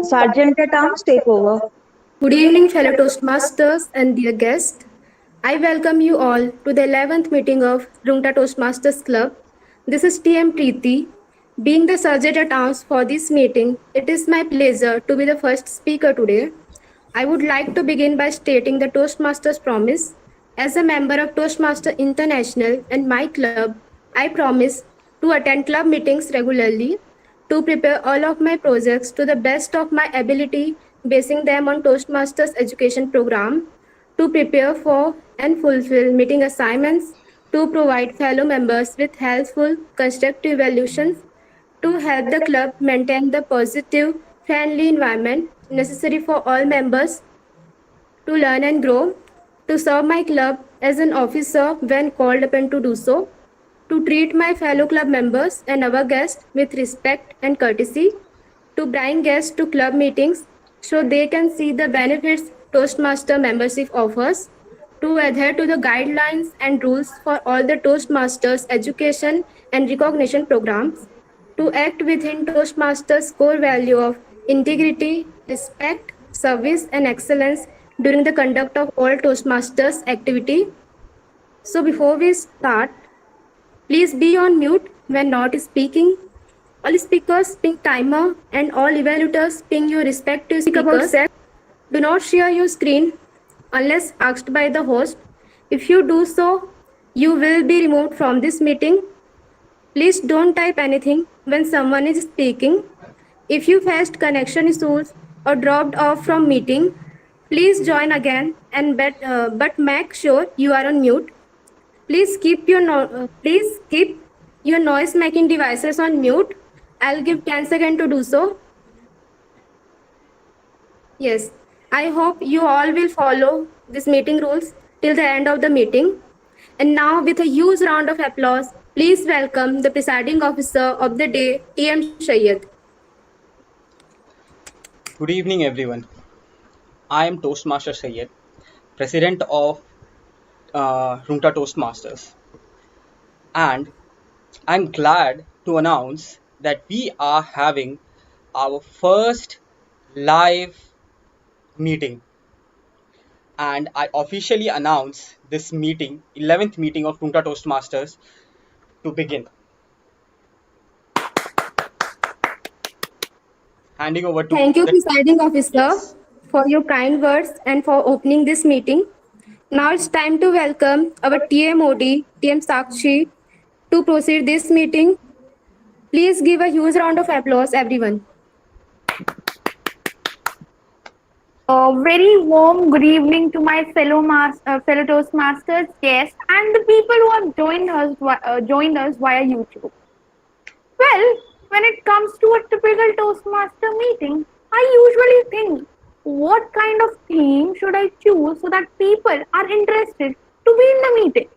Sergeant at Arms take over. Good evening, fellow Toastmasters and dear guests. I welcome you all to the 11th meeting of Rungta Toastmasters Club. This is TM Preeti. Being the Sergeant at Arms for this meeting, it is my pleasure to be the first speaker today. I would like to begin by stating the Toastmasters promise. As a member of Toastmaster International and my club, I promise to attend club meetings regularly, to prepare all of my projects to the best of my ability, basing them on Toastmasters education program, to prepare for and fulfill meeting assignments, to provide fellow members with helpful, constructive evaluations, to help the club maintain the positive, friendly environment necessary for all members to learn and grow, to serve my club as an officer when called upon to do so, to treat my fellow club members and our guests with respect and courtesy, to bring guests to club meetings so they can see the benefits Toastmaster membership offers, to adhere to the guidelines and rules for all the Toastmasters education and recognition programs, to act within Toastmasters' core value of integrity, respect, service, and excellence during the conduct of all Toastmasters activity. So before we start, please be on mute when not speaking. All speakers ping timer and all evaluators ping your respective speakers. Do not share your screen unless asked by the host. If you do so, you will be removed from this meeting. Please don't type anything when someone is speaking. If you faced connection issues or dropped off from meeting, please join again and but make sure you are on mute. Please keep your noise making devices on mute. I'll give 10 seconds to do so. Yes, I hope you all will follow this meeting rules till the end of the meeting. And now, with a huge round of applause, please welcome the presiding officer of the day, TM Shayyad. Good evening, everyone. I am Toastmaster Syed, President of Rungta Toastmasters, and I'm glad to announce that we are having our first live meeting. And I officially announce this meeting, 11th meeting of Rungta Toastmasters, to begin. Handing over to Thank you, the presiding officer, yes. for your kind words and for opening this meeting. Now it's time to welcome our TMOD, TM Sakshi, to proceed this meeting. Please give a huge round of applause, everyone. A very warm good evening to my fellow Toastmasters, guests, and the people who have joined us via YouTube. Well, when it comes to a typical Toastmaster meeting, I usually think, what kind of theme should I choose so that people are interested to be in the meeting?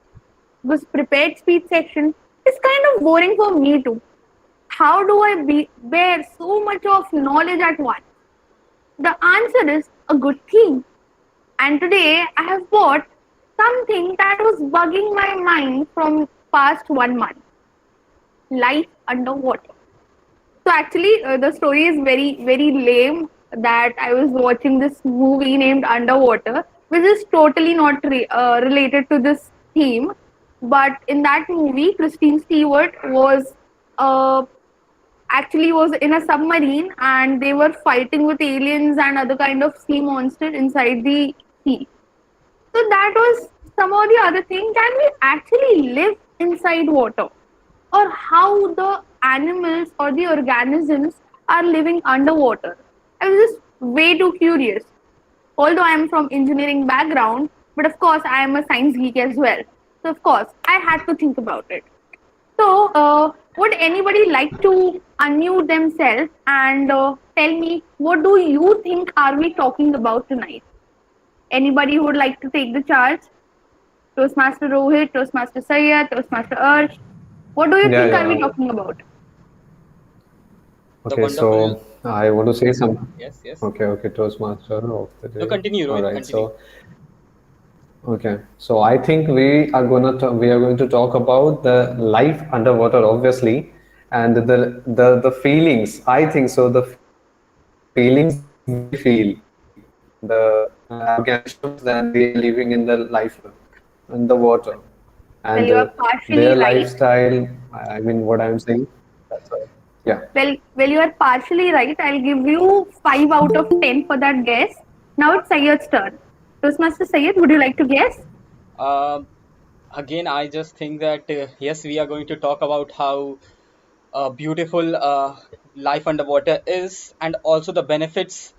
This prepared speech section is kind of boring for me too. How do I bear so much of knowledge at once? The answer is a good theme. And today I have bought something that was bugging my mind from past 1 month. Life underwater. So actually, the story is very lame. That I was watching this movie named Underwater, which is totally not related to this theme. But in that movie, Christine Stewart uh, was in a submarine and they were fighting with aliens and other kind of sea monster inside the sea. So that was some of the other thing. Can we actually live inside water? Or how the animals or the organisms are living underwater? I was just way too curious. Although I am from engineering background, but of course I am a science geek as well. So of course I had to think about it. So would anybody like to unmute themselves and tell me what do you think are we talking about tonight? Anybody who would like to take the charge? Toastmaster Rohit, Toastmaster Sayed, Toastmaster Arsh. What do you Yeah, think are we yeah. talking about? The Okay, wonderful. so I want to say something. Yes. Okay, Toastmaster of the No, day. continue, All Rohit. right, Continue. so I think we are going to talk about the life underwater, obviously, and the feelings. I think so. The feelings feelings that we feel, the organisms that they are living in the life, in the water, Well, and you are partially their right. lifestyle. I mean, what I'm saying. That's all. Yeah. Well, you are partially right. I'll give you 5 out of 10 for that guess. Now it's Sayyed's turn. Toastmaster Sayyed, would you like to guess? Uh, Again, I just think that yes, we are going to talk about how beautiful life underwater is, and also the benefits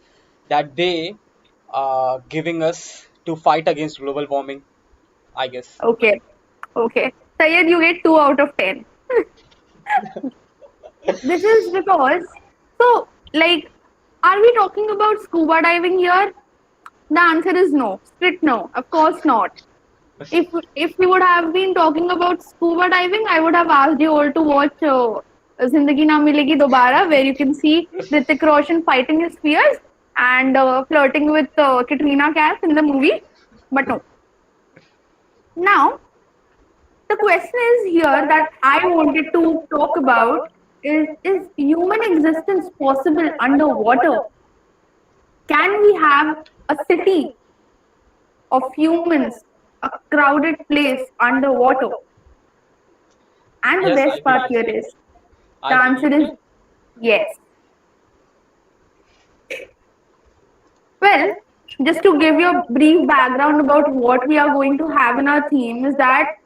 that they are giving us to fight against global warming, I guess. Okay. Okay. Sayyed, you get 2 out of 10. This is because, so, like, are we talking about scuba diving here? The answer is no. Strict no. Of course not. If we would have been talking about scuba diving, I would have asked you all to watch Zindagi Na Milegi Dobara, where you can see Hrithik Roshan fighting his fears and flirting with Katrina Kaif in the movie. But no. Now, the question is here that I wanted to talk about is human existence possible underwater? Can we have a city of humans, a crowded place underwater? And the Yes, best part here is the I think answer we is can. yes. Well, just to give you a brief background about what we are going to have in our theme is that,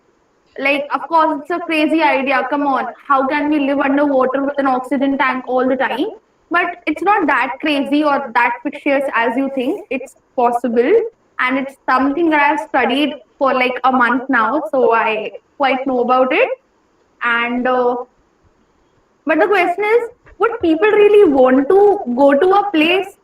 like, of course, it's a crazy idea. Come on, how can we live underwater with an oxygen tank all the time? But it's not that crazy or that fictitious as you think. It's possible, and it's something that I've studied for like a month now, so I quite know about it. And but the question is, would people really want to go to a place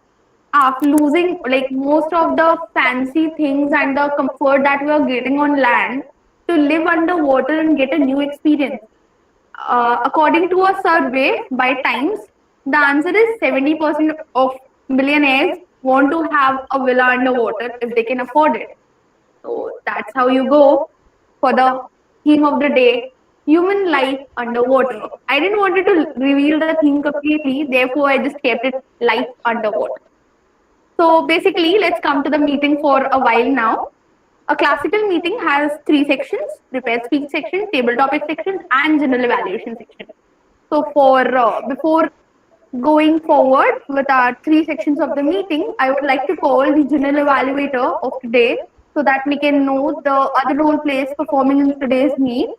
after losing like most of the fancy things and the comfort that we are getting on land to live underwater and get a new experience? According to a survey by Times, the answer is 70% of millionaires want to have a villa underwater if they can afford it. So that's how you go for the theme of the day, human life underwater. I didn't want it to reveal the theme completely, therefore I just kept it life underwater. So basically, let's come to the meeting for a while now. A classical meeting has 3 sections: prepared speech section, table topic section, and general evaluation section. So for before going forward with our 3 sections of the meeting, I would like to call the general evaluator of today so that we can know the other role players performing in today's meet.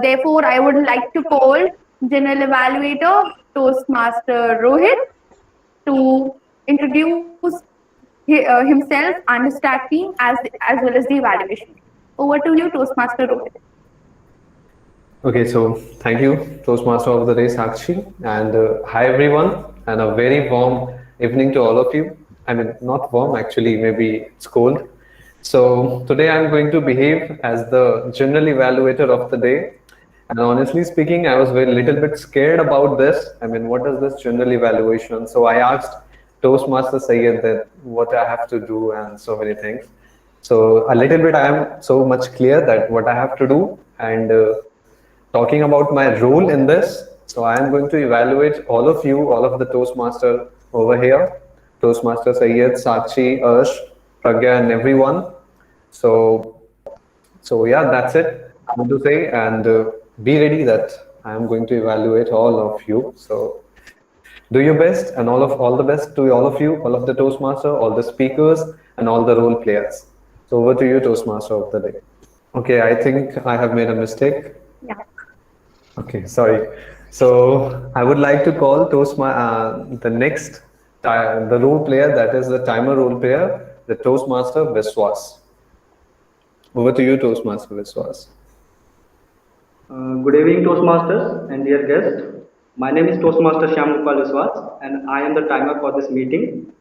Therefore, I would like to call general evaluator Toastmaster Rohit to introduce himself and his tag team as well as the evaluation. Over to you, Toastmaster Rohit. Okay, so thank you, Toastmaster of the Day, Sakshi, and hi everyone, and a very warm evening to all of you. I mean, not warm actually, maybe it's cold. So today I'm going to behave as the general evaluator of the day. And honestly speaking, I was very little bit scared about this. I mean, what is this general evaluation? So I asked Toastmaster Sayed that what I have to do and so many things. So a little bit I am so much clear that what I have to do, and talking about my role in this. So I am going to evaluate all of you, all of the Toastmaster over here, Toastmaster Sayed, Sakshi, Arsh, Pragya, and everyone. So yeah, that's it. I want to say, and be ready that I am going to evaluate all of you. So do your best, and all the best to all of you, all of the Toastmaster, all the speakers, and all the role players. So over to you, Toastmaster of the day. Okay, I think I have made a mistake. Yeah. Okay, sorry. So I would like to call the next the role player, that is the timer role player, the Toastmaster Viswas. Over to you, Toastmaster Viswas. Good evening, Toastmasters and dear guests. My name is Toastmaster Shyam Gopal Viswas, and I am the timer for this meeting.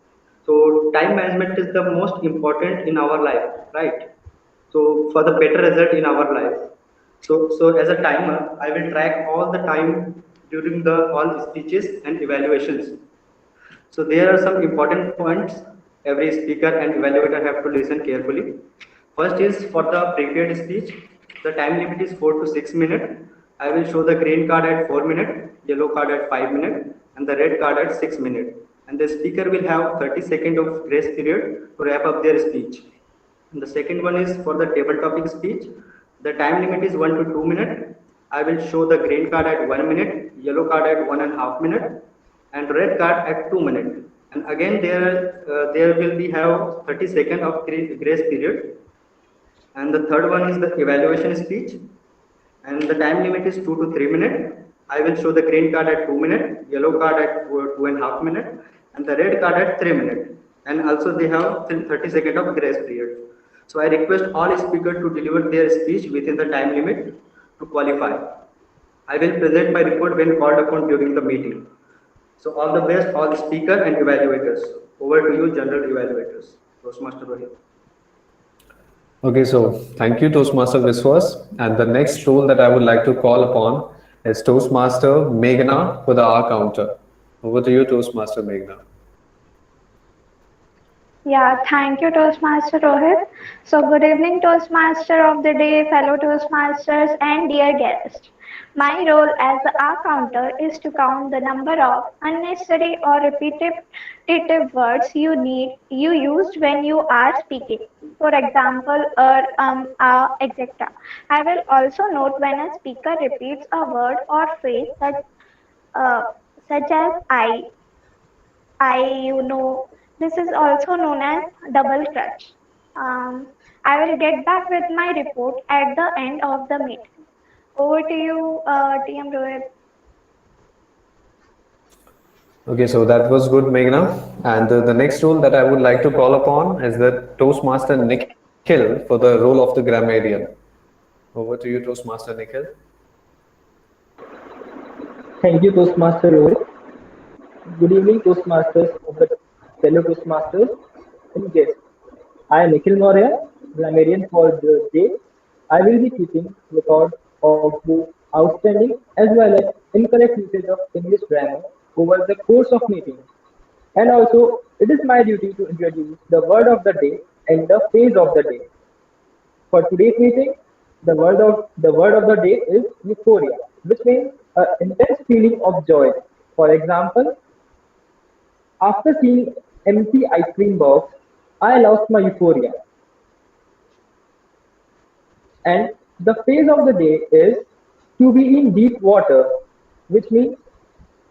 So, time management is the most important in our life, right? So, for the better result in our life. So as a timer, I will track all the time during the all speeches and evaluations. So there are some important points every speaker and evaluator have to listen carefully. First is for the prepared speech, the time limit is 4 to 6 minutes. I will show the green card at 4 minutes, yellow card at 5 minutes, and the red card at 6 minutes. and the speaker will have 30 seconds of grace period to wrap up their speech. And the second one is for the table topic speech. The time limit is 1 to 2 minutes. I will show the green card at 1 minute, yellow card at 1.5 minutes, and red card at 2 minutes. And again, there will be have 30 seconds of grace period. And the third one is the evaluation speech, and the time limit is 2 to 3 minutes. I will show the green card at 2 minutes, yellow card at 2.5 minutes, and the red card at 3 minutes. And also they have 30 seconds of grace period. So I request all speakers to deliver their speech within the time limit to qualify. I will present my report when called upon during the meeting. So all the best, all speakers and evaluators. Over to you, general evaluators. Toastmaster Rohit. Okay, so thank you, Toastmaster Viswas. And the next role that I would like to call upon is Toastmaster Meghna for the R counter. Over to you, Toastmaster Meghna. Yeah, thank you, Toastmaster Rohit. So, good evening, Toastmaster of the day, fellow Toastmasters, and dear guests. My role as the R counter is to count the number of unnecessary or repetitive words you used when you are speaking. For example, etc. I will also note when a speaker repeats a word or phrase uh, such as this is also known as double clutch. Um, I will get back with my report at the end of the meeting. Over to you, TM Rohit. Okay, so that was good, Meghna. And the next role that I would like to call upon is the Toastmaster Nikhil for the role of the grammarian. Over to you, Toastmaster Nikhil. Thank you, Toastmaster Rohit. Good evening, Toastmasters of the fellow Toastmasters and guests. I am Nikhil Maurya, grammarian for the day. I will be keeping record of both outstanding as well as incorrect usage of English grammar over the course of meeting. And also, it is my duty to introduce the word of the day and the phrase of the day. For today's meeting, the word of the day is euphoria, which means an intense feeling of joy. For example, after seeing empty ice cream box, I lost my euphoria. And the phase of the day is to be in deep water, which means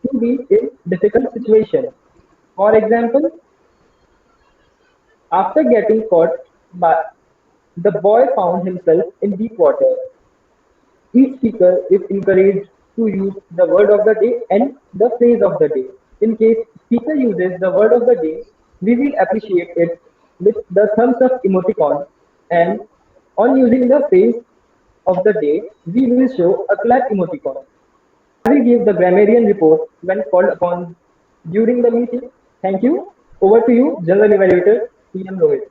to be in difficult situation. For example, after getting caught, by, the boy found himself in deep water. Each speaker is encouraged to use the word of the day and the phrase of the day. In case speaker uses the word of the day, we will appreciate it with the thumbs up emoticon, and on using the phrase of the day, we will show a clap emoticon. I will give the grammarian report when called upon during the meeting. Thank you. Over to you, General Evaluator PM Rohit.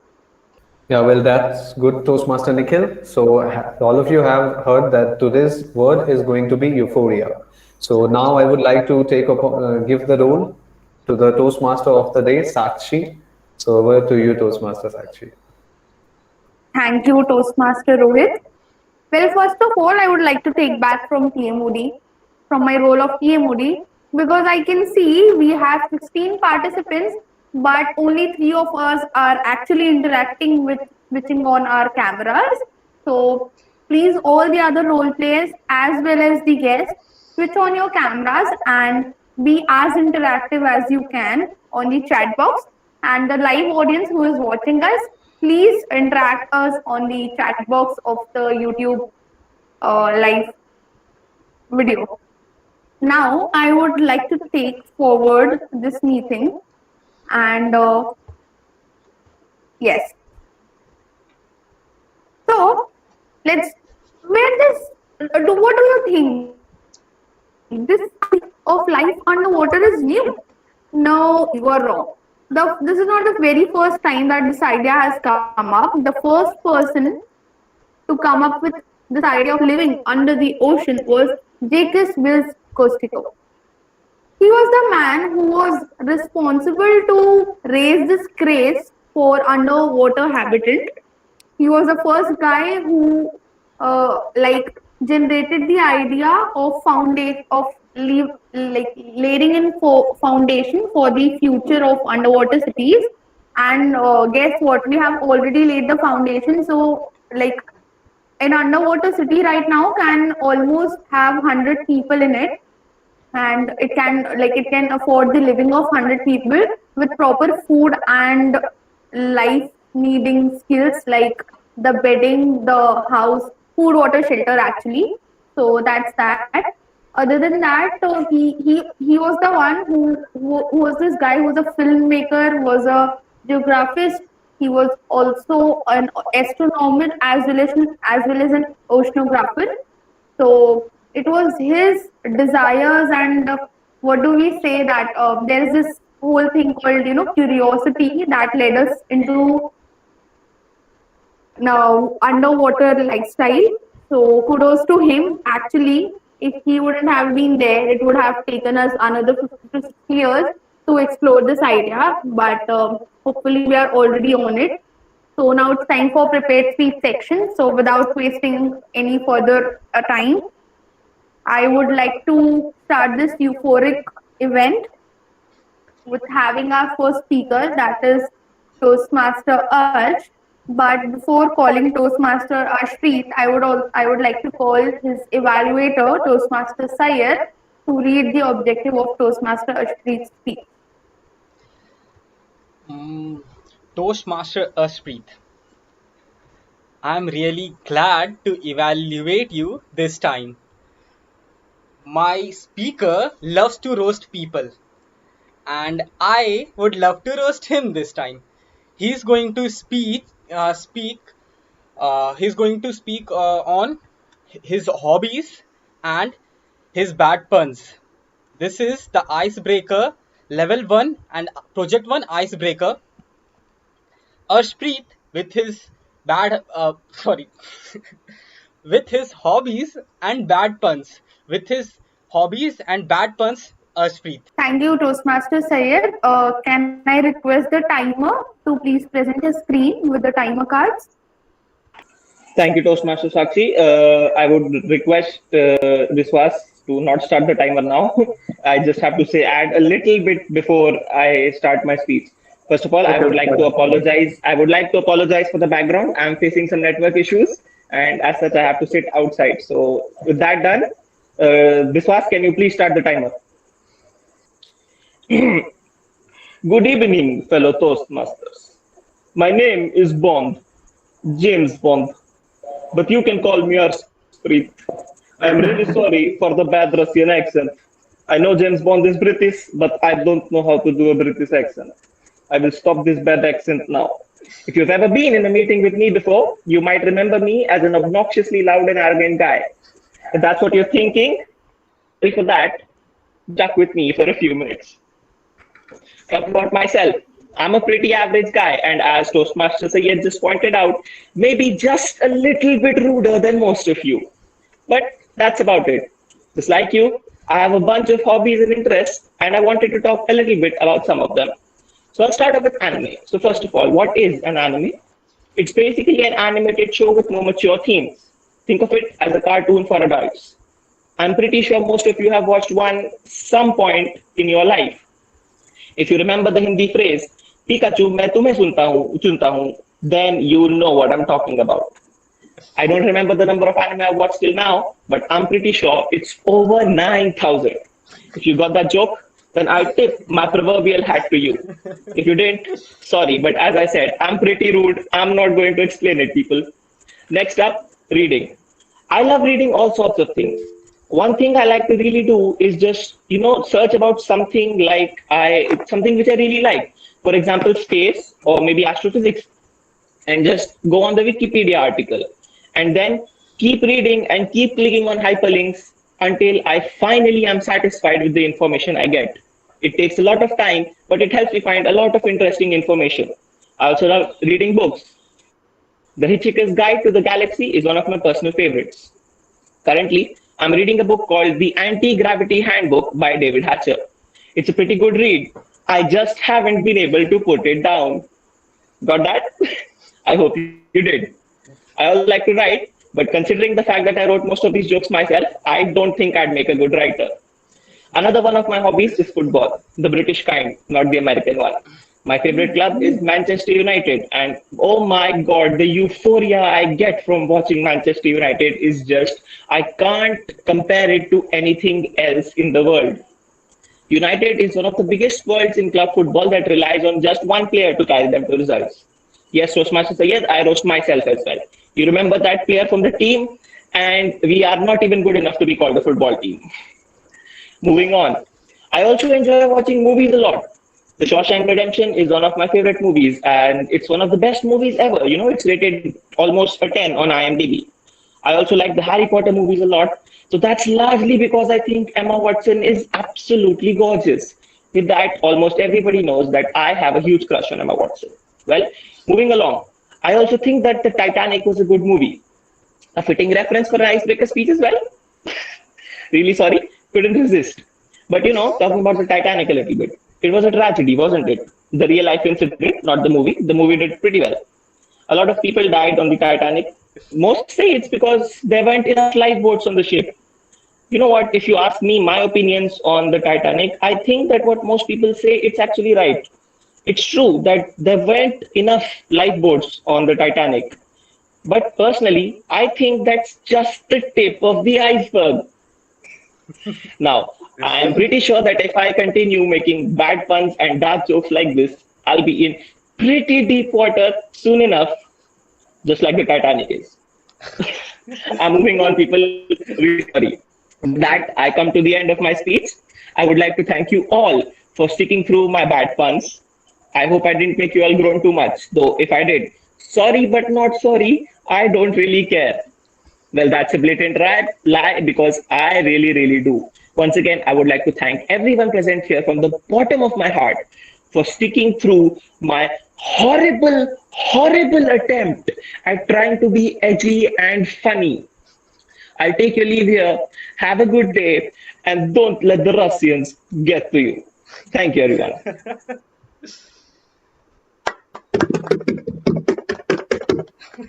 Yeah, well, that's good, Toastmaster Nikhil. So, all of you have heard that today's word is going to be euphoria. So, now I would like to give the role to the Toastmaster of the day, Sakshi. So, over to you, Toastmaster Sakshi. Thank you, Toastmaster Rohit. Well, first of all, I would like to take back from TMOD, from my role of TMOD, because I can see we have 16 participants, but only 3 of us are actually interacting with switching on our cameras. So please, all the other role players as well as the guests, switch on your cameras and be as interactive as you can on the chat box. And the live audience who is watching us, please interact us on the chat box of the YouTube live video. Now, I would like to take forward this meeting and yes. So, let's where this what do you think? This idea of life underwater is new? No, you are wrong. This is not the very first time that this idea has come up. The first person to come up with this idea of living under the ocean was Jacques Wills Costico. He was the man who was responsible to raise this craze for underwater habitat. He was the first guy who like generated the idea of layering in foundation for the future of underwater cities. And guess what? We have already laid the foundation. So, like, an underwater city right now can almost have 100 people in it, and it can afford the living of 100 people with proper food and life needing skills like the bedding, the house, food, water, shelter actually. So that's that. Other than that, he was the one who was this guy who was a filmmaker, was a geographist. He was also an astronomer as well as an oceanographer. So it was his desires and what do we say that there is this whole thing called curiosity that led us into now underwater lifestyle. So kudos to him. Actually, if he wouldn't have been there, it would have taken us another 50 to 60 years to explore this idea. But hopefully, we are already on it. So now it's time for prepared speech section. So without wasting any further time, I would like to start this euphoric event with having our first speaker, that is Toastmaster Arsh. But before calling Toastmaster Arshpreet, I would like to call his evaluator, Toastmaster Sayer, to read the objective of Toastmaster Arshpreet's speech. Mm, Toastmaster Aspreet, I'm really glad to evaluate you this time. My speaker loves to roast people, and I would love to roast him this time. He's going to he's going to speak on his hobbies and his bad puns. This is the icebreaker level 1 and project 1 icebreaker. Arshpreet with his bad sorry with his hobbies and bad puns. With his hobbies and bad puns, Arshpreet. Thank you, Toastmaster Sayer. Can I request the timer to please present his screen with the timer cards? Thank you, Toastmaster Sakshi. I would request Viswas to not start the timer now. I just have to say, add a little bit before I start my speech. First of all, I Okay, would okay, like to apologize. I would like to apologize for the background. I'm facing some network issues, and as such, I have to sit outside. So, with that done, Viswas, can you please start the timer? Good evening, fellow Toastmasters. My name is Bond, James Bond, but you can call me Arshpreet. I am really sorry for the bad Russian accent. I know James Bond is British, but I don't know how to do a British accent. I will stop this bad accent now. If you've ever been in a meeting with me before, you might remember me as an obnoxiously loud and arrogant guy. If that's what you're thinking, sorry for that. Duck with me for a few minutes. Talking about myself, I'm a pretty average guy, and as Toastmaster Sayed just pointed out, maybe just a little bit ruder than most of you. But that's about it. Just like you, I have a bunch of hobbies and interests, and I wanted to talk a little bit about some of them. So I'll start off with anime. So first of all, what is an anime? It's basically an animated show with more mature themes. Think of it as a cartoon for adults. I'm pretty sure most of you have watched one some point in your life. If you remember the Hindi phrase, Pikachu, मैं तुम्हें चुनता हूँ, then you will know what I'm talking about. I don't remember the number of anime I've watched till now, but I'm pretty sure it's over 9,000. If you got that joke, then I tip my proverbial hat to you. If you didn't, sorry, but as I said, I'm pretty rude. I'm not going to explain it, people. Next up, reading. I love reading all sorts of things. One thing I like to really do is just, search about something which I really like. For example, space or maybe astrophysics, and just go on the Wikipedia article and then keep reading and keep clicking on hyperlinks until I finally am satisfied with the information I get. It takes a lot of time, but it helps me find a lot of interesting information. I also love reading books. The Hitchhiker's Guide to the Galaxy is one of my personal favorites. Currently, I'm reading a book called The Anti-Gravity Handbook by David Hatcher. It's a pretty good read. I just haven't been able to put it down. Got that? I hope you did. I also like to write, but considering the fact that I wrote most of these jokes myself, I don't think I'd make a good writer. Another one of my hobbies is football, the British kind, not the American one. My favorite club is Manchester United, and oh my god, the euphoria I get from watching Manchester United is just, I can't compare it to anything else in the world. United is one of the biggest worlds in club football that relies on just one player to carry them to results. Yes, Roastmaster Sayed, I roast myself as well. You remember that player from the team, and we are not even good enough to be called a football team. Moving on. I also enjoy watching movies a lot. The Shawshank Redemption is one of my favorite movies, and it's one of the best movies ever. You know, it's rated almost a 10 on IMDb. I also like the Harry Potter movies a lot. So that's largely because I think Emma Watson is absolutely gorgeous. With that, almost everybody knows that I have a huge crush on Emma Watson. Well, moving along. I also think that the Titanic was a good movie. A fitting reference for an icebreaker speech as well. Really sorry, couldn't resist. But talking about the Titanic a little bit, it was a tragedy, wasn't it? The real life incident, not the movie. The movie did pretty well. A lot of people died on the Titanic. Most say it's because there weren't enough lifeboats on the ship. You know what? If you ask me my opinions on the Titanic, I think that what most people say, it's actually right. It's true that there weren't enough lifeboats on the Titanic. But personally, I think that's just the tip of the iceberg. Now, I am pretty sure that if I continue making bad puns and dark jokes like this, I'll be in pretty deep water soon enough, just like the Titanic is. I'm moving on, people. Really sorry. With that, I come to the end of my speech. I would like to thank you all for sticking through my bad puns. I hope I didn't make you all groan too much, though if I did, sorry but not sorry, I don't really care. Well, that's a blatant lie because I really, really do. Once again, I would like to thank everyone present here from the bottom of my heart for sticking through my horrible, horrible attempt at trying to be edgy and funny. I'll take your leave here. Have a good day and don't let the Russians get to you. Thank you, everyone.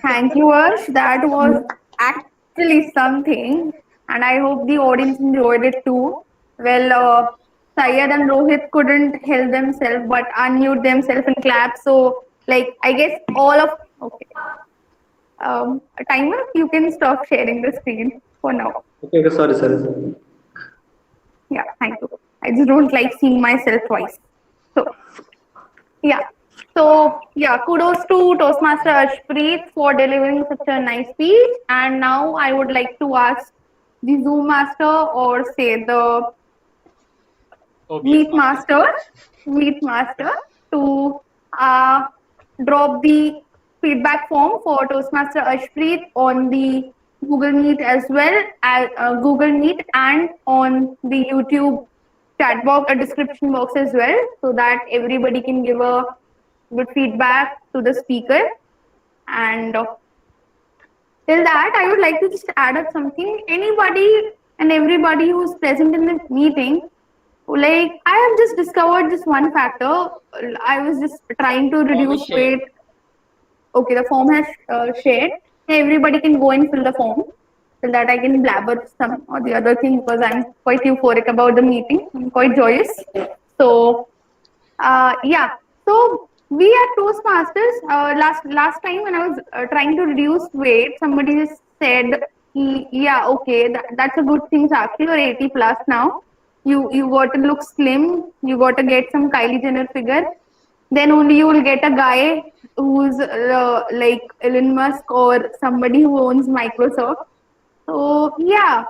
Thank you, Ash. That was actually something, and I hope the audience enjoyed it too. Well, Syed and Rohit couldn't help themselves but unmute themselves and clap. So, like, I guess all of okay. Timer, you can stop sharing the screen for now. Okay, okay, sorry, sorry. Yeah, thank you. I just don't like seeing myself twice. So, yeah. So, yeah, kudos to Toastmaster Ashpreet for delivering such a nice speech. And now I would like to ask the Zoom Master or say the OBS Meet master. Master, Meet Master to uh, drop the feedback form for Toastmaster Ashpreet on the Google Meet as well as Google Meet and on the YouTube chat box, a description box as well, so that everybody can give a good feedback to the speaker. And till that, I would like to just add up something. Anybody and everybody who's present in the meeting, like I have just discovered this one factor. I was just trying to Form is reduce shared. weight. Okay, the form has shared. Everybody can go and fill the form. So that I can blabber some or the other thing because I'm quite euphoric about the meeting. I'm quite joyous. So yeah. So we at Toastmasters last time when I was trying to reduce weight, somebody just said, yeah, okay, that's a good thing. Sakshi, you're 80 plus now. You got to look slim. You got to get some Kylie Jenner figure. Then only you will get a guy who's like Elon Musk or somebody who owns Microsoft. So yeah,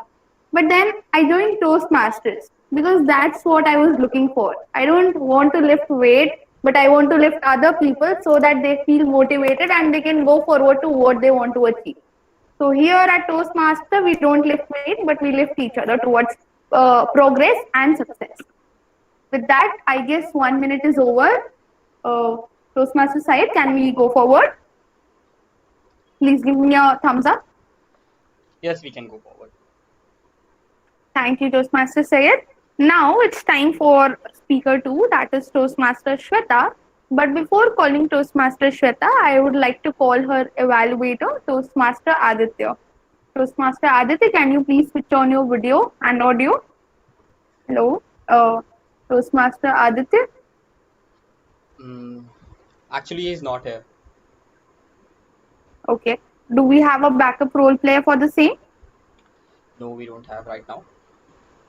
but then I joined Toastmasters because that's what I was looking for. I don't want to lift weight, but I want to lift other people so that they feel motivated and they can go forward to what they want to achieve. So here at Toastmaster, we don't lift weight, but we lift each other towards progress and success. With that, I guess 1 minute is over. Toastmaster side, can we go forward? Please give me a thumbs up. Yes, we can go forward. Thank you, Toastmaster Sayed. Now it's time for speaker two, that is Toastmaster Shweta. But before calling Toastmaster Shweta, I would like to call her evaluator, Toastmaster Aditya. Toastmaster Aditya, can you please switch on your video and audio? Hello, Toastmaster Aditya. Mm, actually, he's not here. Okay. Do we have a backup role player for the same? No, we don't have right now.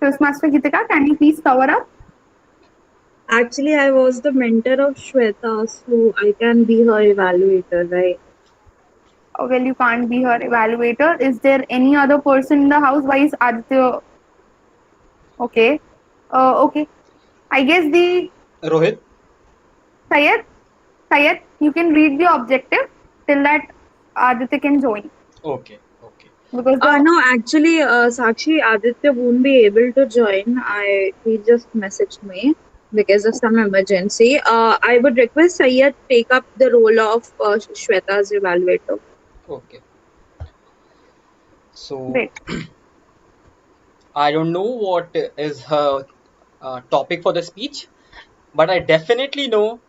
Toastmaster Gitika, can you please cover up? Actually, I was the mentor of Shweta, so I can be her evaluator, right? Well, you can't be her evaluator. Is there any other person in the house? Why is Aditya? Okay. Okay. I guess the Rohit? Sayed, Sayed, you can read the objective till that Aditya can join Okay, okay. because the No, actually, Sakshi Aditya won't be able to join. He just messaged me because of some emergency. I would request Sayed take up the role of Shweta's evaluator. Okay. So, great. I don't know what is her topic for the speech, but I definitely know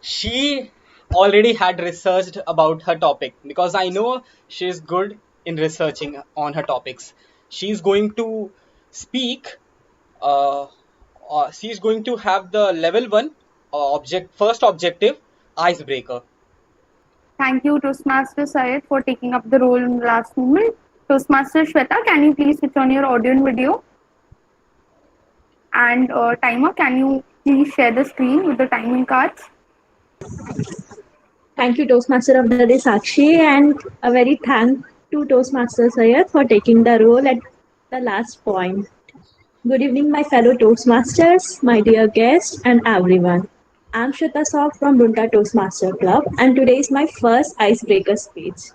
she already had researched about her topic because I know she's good in researching on her topics. She's going to speak, uh, she's going to have the level one first objective, icebreaker. Thank you, Toastmaster Sayed, for taking up the role in the last moment. Toastmaster Shweta, can you please switch on your audio and video? And timer, can you please share the screen with the timing cards? Thank you, Toastmaster of the Day Sakshi, and a very thank to Toastmaster Sayed for taking the role at the last point. Good evening, my fellow Toastmasters, my dear guests, and everyone. I'm Shweta Saw from Rungta Toastmaster Club, and today is my first icebreaker speech.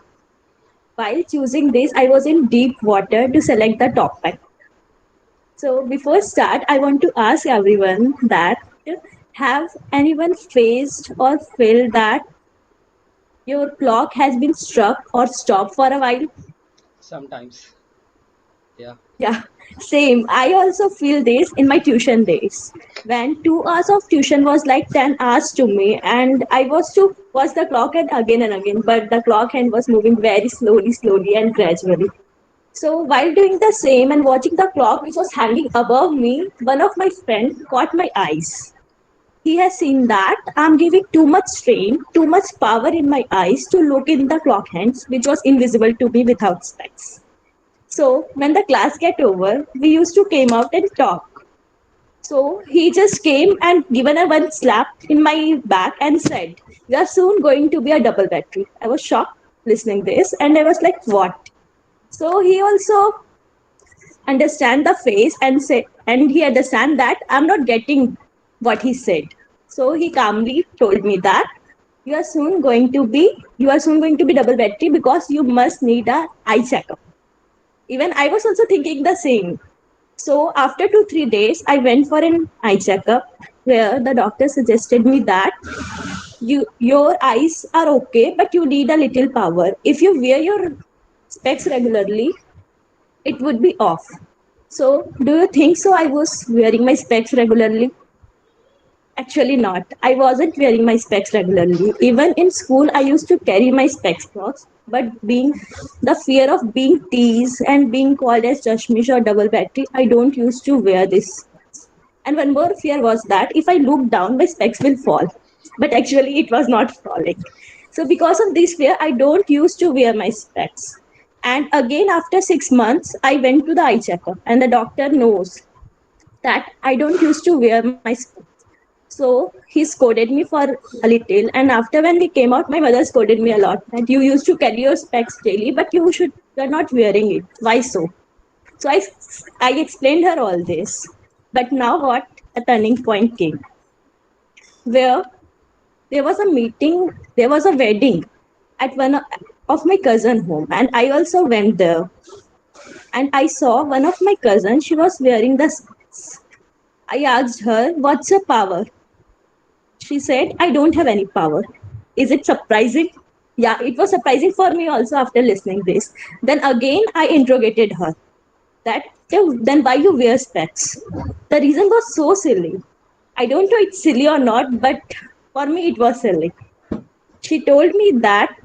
While choosing this, I was in deep water to select the topic. So before start, I want to ask everyone that have anyone faced or felt that your clock has been struck or stopped for a while? Sometimes, yeah. Yeah, same. I also feel this in my tuition days. When 2 hours of tuition was like 10 hours to me, and I was to watch the clock and again, but the clock hand was moving very slowly, and gradually. So while doing the same and watching the clock which was hanging above me, one of my friends caught my eyes. He has seen that I'm giving too much strain, too much power in my eyes to look in the clock hands, which was invisible to me without specs. So when the class get over, we used to came out and talk. So he just came and given a one slap in my back and said, "We are soon going to be a double battery." I was shocked listening this, and I was like, "What?" So he also understand the face and say, and he understand that I'm not getting what he said. So he calmly told me that you are soon going to be double battery because you must need a eye checkup. Even I was also thinking the same. So after 2 3 days, I went for an eye checkup where the doctor suggested me that your eyes are okay, but you need a little power. If you wear your specs regularly, it would be off. So do you think so? I was wearing my specs regularly. Actually, not. I wasn't wearing my specs regularly. Even in school, I used to carry my specs box. But being the fear of being teased and being called as Chashmish or double battery, I don't used to wear this. And one more fear was that if I look down, my specs will fall. But actually, it was not falling. So because of this fear, I don't used to wear my specs. And again, after 6 months, I went to the eye checkup, and the doctor knows that I don't used to wear my specs. So he scolded me for a little, and after when we came out, my mother scolded me a lot that you used to carry your specs daily, but you're not wearing it. Why so? So I explained her all this. But now what? A turning point came where there was a meeting, there was a wedding at one of my cousin home, and I also went there. And I saw one of my cousins. She was wearing the specs. I asked her, "What's your power?" She said, "I don't have any power." Is it surprising? Yeah, it was surprising for me also after listening this. Then again, I interrogated her that then why you wear specs? The reason was so silly. I don't know it's silly or not, but for me it was silly. She told me that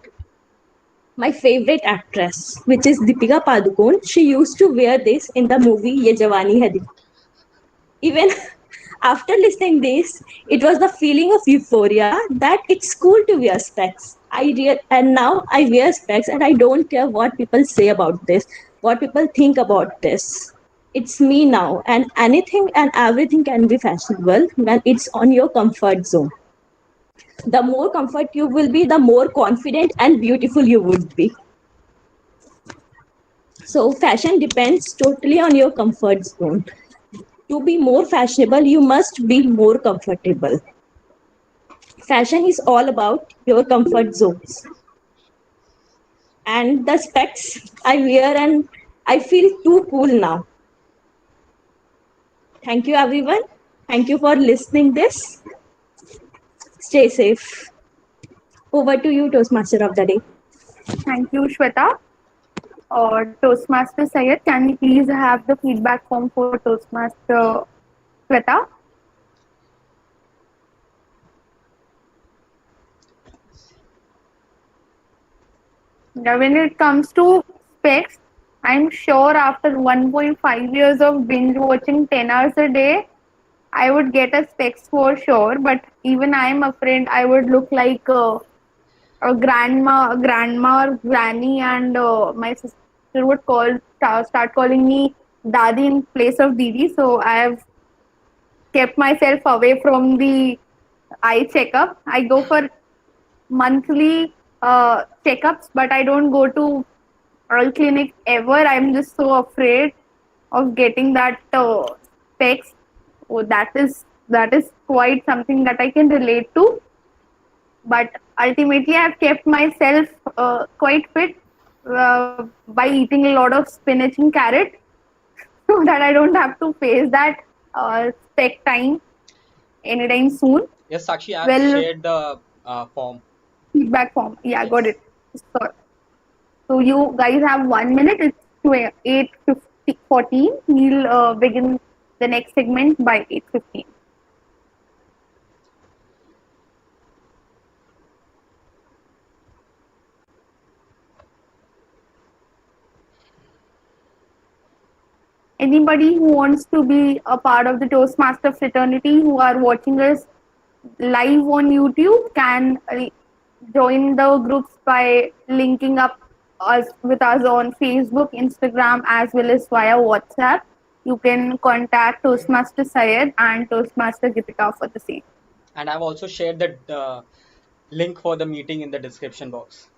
my favorite actress, which is Deepika Padukone, she used to wear this in the movie Ye Jawani Hai Diwani. Even after listening this, it was the feeling of euphoria that it's cool to wear specs. And now I wear specs and I don't care what people say about this, what people think about this. It's me now, and anything and everything can be fashionable when it's on your comfort zone. The more comfort you will be, the more confident and beautiful you would be. So fashion depends totally on your comfort zone. To be more fashionable, you must be more comfortable. Fashion is all about your comfort zones. And the specs I wear, and I feel too cool now. Thank you everyone. Thank you for listening this. Stay safe. Over to you, Toastmaster of the day. Thank you, Shweta. Toastmaster Sayed, can we please have the feedback form for Toastmaster Shweta? Now, when it comes to specs, I'm sure after 1.5 years of binge watching 10 hours a day, I would get a specs for sure. But even I'm afraid I would look like grandma or granny, and my sister would start calling me Dadi in place of Didi. So I have kept myself away from the eye checkup. I go for monthly checkups, but I don't go to eye clinic ever. I'm just so afraid of getting that specs. Oh, that is quite something that I can relate to. But ultimately, I've kept myself quite fit by eating a lot of spinach and carrot, so that I don't have to face that spec time anytime soon. Yes, Sakshi, I've Well, shared the form. feedback form. Yeah, got Yes. it. So, so you guys have 1 minute. It's 8:14. We'll begin the next segment by 8:15. Anybody who wants to be a part of the Toastmaster fraternity who are watching us live on YouTube can join the groups by linking up us with us on Facebook, Instagram, as well as via WhatsApp. You can contact Toastmaster Syed and Toastmaster Gipika for the same. And I've also shared the link for the meeting in the description box.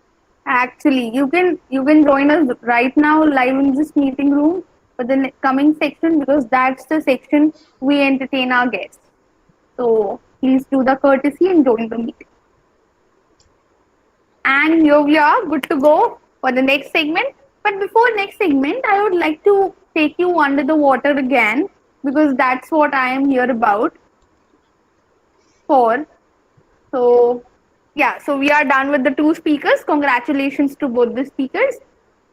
Actually, you can join us right now live in this meeting room for the coming section, because that's the section we entertain our guests. So please do the courtesy and join the meeting. And here we are, good to go for the next segment. But before next segment, I would like to take you under the water again, because that's what I am here about for. So yeah, so we are done with the two speakers. Congratulations to both the speakers.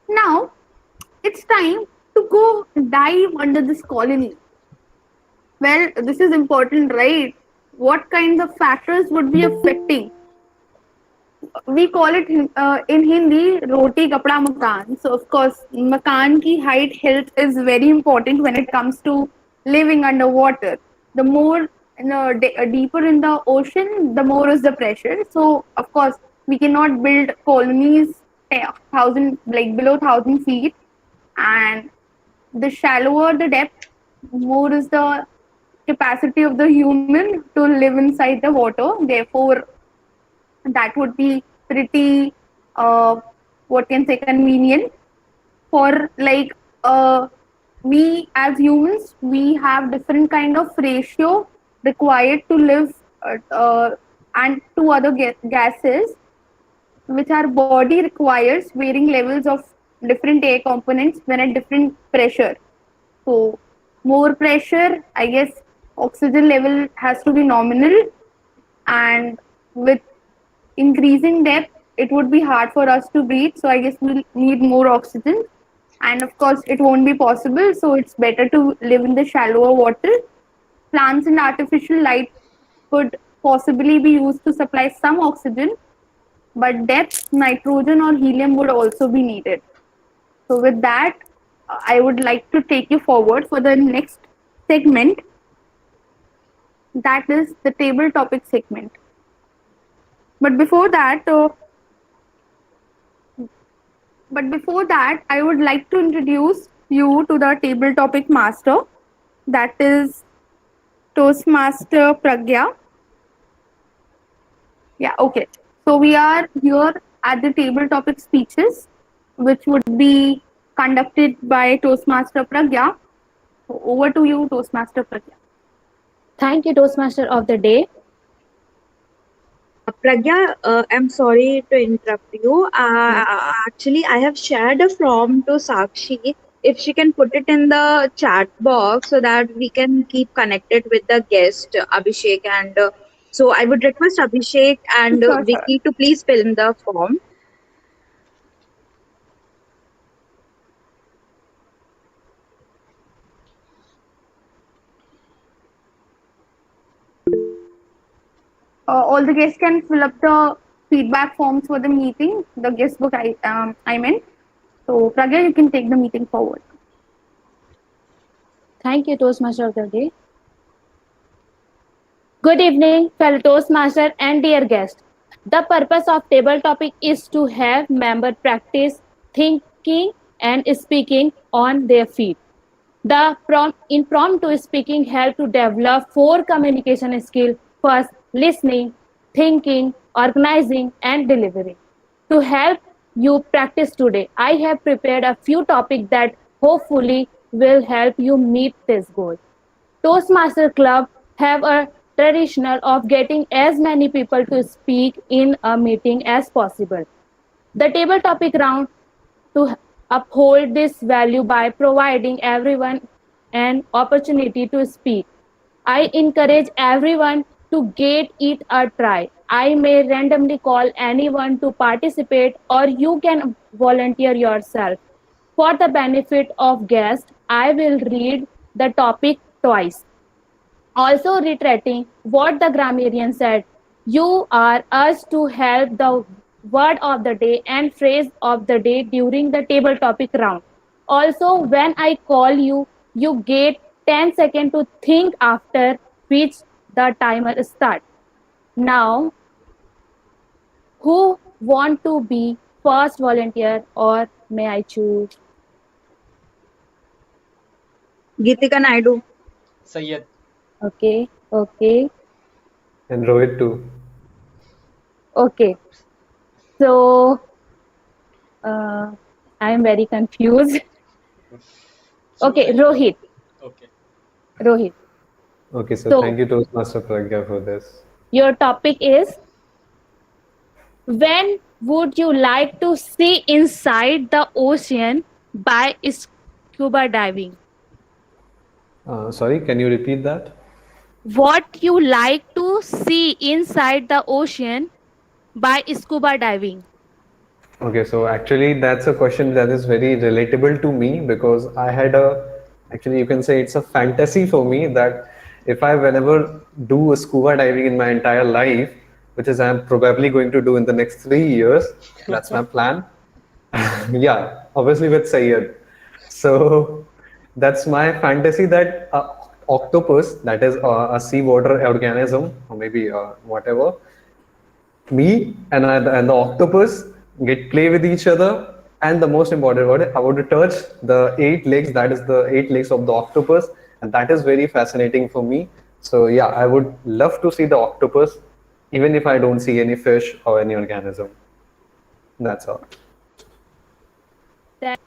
Now it's time to go dive under this colony. Well, this is important, right? What kinds of factors would be affecting? We call it in Hindi roti kapda makan. So of course, makan ki height health is very important when it comes to living underwater. The more deeper in the ocean, the more is the pressure. So of course, we cannot build colonies 1,000 like below 1,000 feet, and the shallower the depth, more is the capacity of the human to live inside the water. Therefore, that would be pretty what can say convenient for like we as humans, we have different kind of ratio required to live and two other gases which our body requires varying levels of different air components when at different pressure. So more pressure, I guess oxygen level has to be nominal, and with increasing depth, it would be hard for us to breathe. So I guess we'll need more oxygen. And of course, it won't be possible. So it's better to live in the shallower water. Plants and artificial light could possibly be used to supply some oxygen, but depth, nitrogen, or helium would also be needed. So with that, I would like to take you forward for the next segment, that is the table topic segment. But before that, uh, I would like to introduce you to the table topic master, that is Toastmaster Pragya. Yeah, okay. So we are here at the table topic speeches, which would be conducted by Toastmaster Pragya. So over to you, Toastmaster Pragya. Thank you, Toastmaster of the Day. Pragya, I'm sorry to interrupt you. Actually, I have shared a form to Sakshi. If she can put it in the chat box so that we can keep connected with the guest, Abhishek. And so I would request Abhishek and Sure, sure. Vicky to please fill in the form. All the guests can fill up the feedback forms for the meeting, the guest book I meant. So Pragya, you can take the meeting forward. Thank you, Toastmaster of the Day. Good evening, fellow Toastmaster and dear guest. The purpose of table topic is to have member practice thinking and speaking on their feet. The impromptu speaking help to develop four communication skills: first, listening, thinking, organizing, and delivering. To help you practice today, I have prepared a few topics that hopefully will help you meet this goal. Toastmaster Club have a tradition of getting as many people to speak in a meeting as possible. The table topic round to uphold this value by providing everyone an opportunity to speak. I encourage everyone to get it a try. I may randomly call anyone to participate, or you can volunteer yourself. For the benefit of guests, I will read the topic twice. Also reiterating what the grammarian said, you are asked to help the word of the day and phrase of the day during the table topic round. Also, when I call you, you get 10 seconds to think, after which the timer starts. Now, who want to be first volunteer, or may I choose? Geetika Naidu. Sayyed. Okay, okay, And Rohit too. okay. So I am very confused. Choose Okay, anyone. Rohit. Okay. Rohit. Okay, so thank So you, Toastmaster Pragya, for this. your topic is, when would you like to see inside the ocean by scuba diving? Sorry, can you repeat that? What you like to see inside the ocean by scuba diving? Okay, so actually, that's a question that is very relatable to me because I had actually, you can say it's a fantasy for me that if I whenever do a scuba diving in my entire life, which is I'm probably going to do in the next 3 years, that's my plan. Yeah, obviously with Sayed. So that's my fantasy that octopus, that is a seawater organism, or maybe whatever, me and the octopus get play with each other, and the most important word, I want to touch the eight legs, that is the eight legs of the octopus, and that is very fascinating for me. So yeah, I would love to see the octopus even if I don't see any fish or any organism. That's all. That,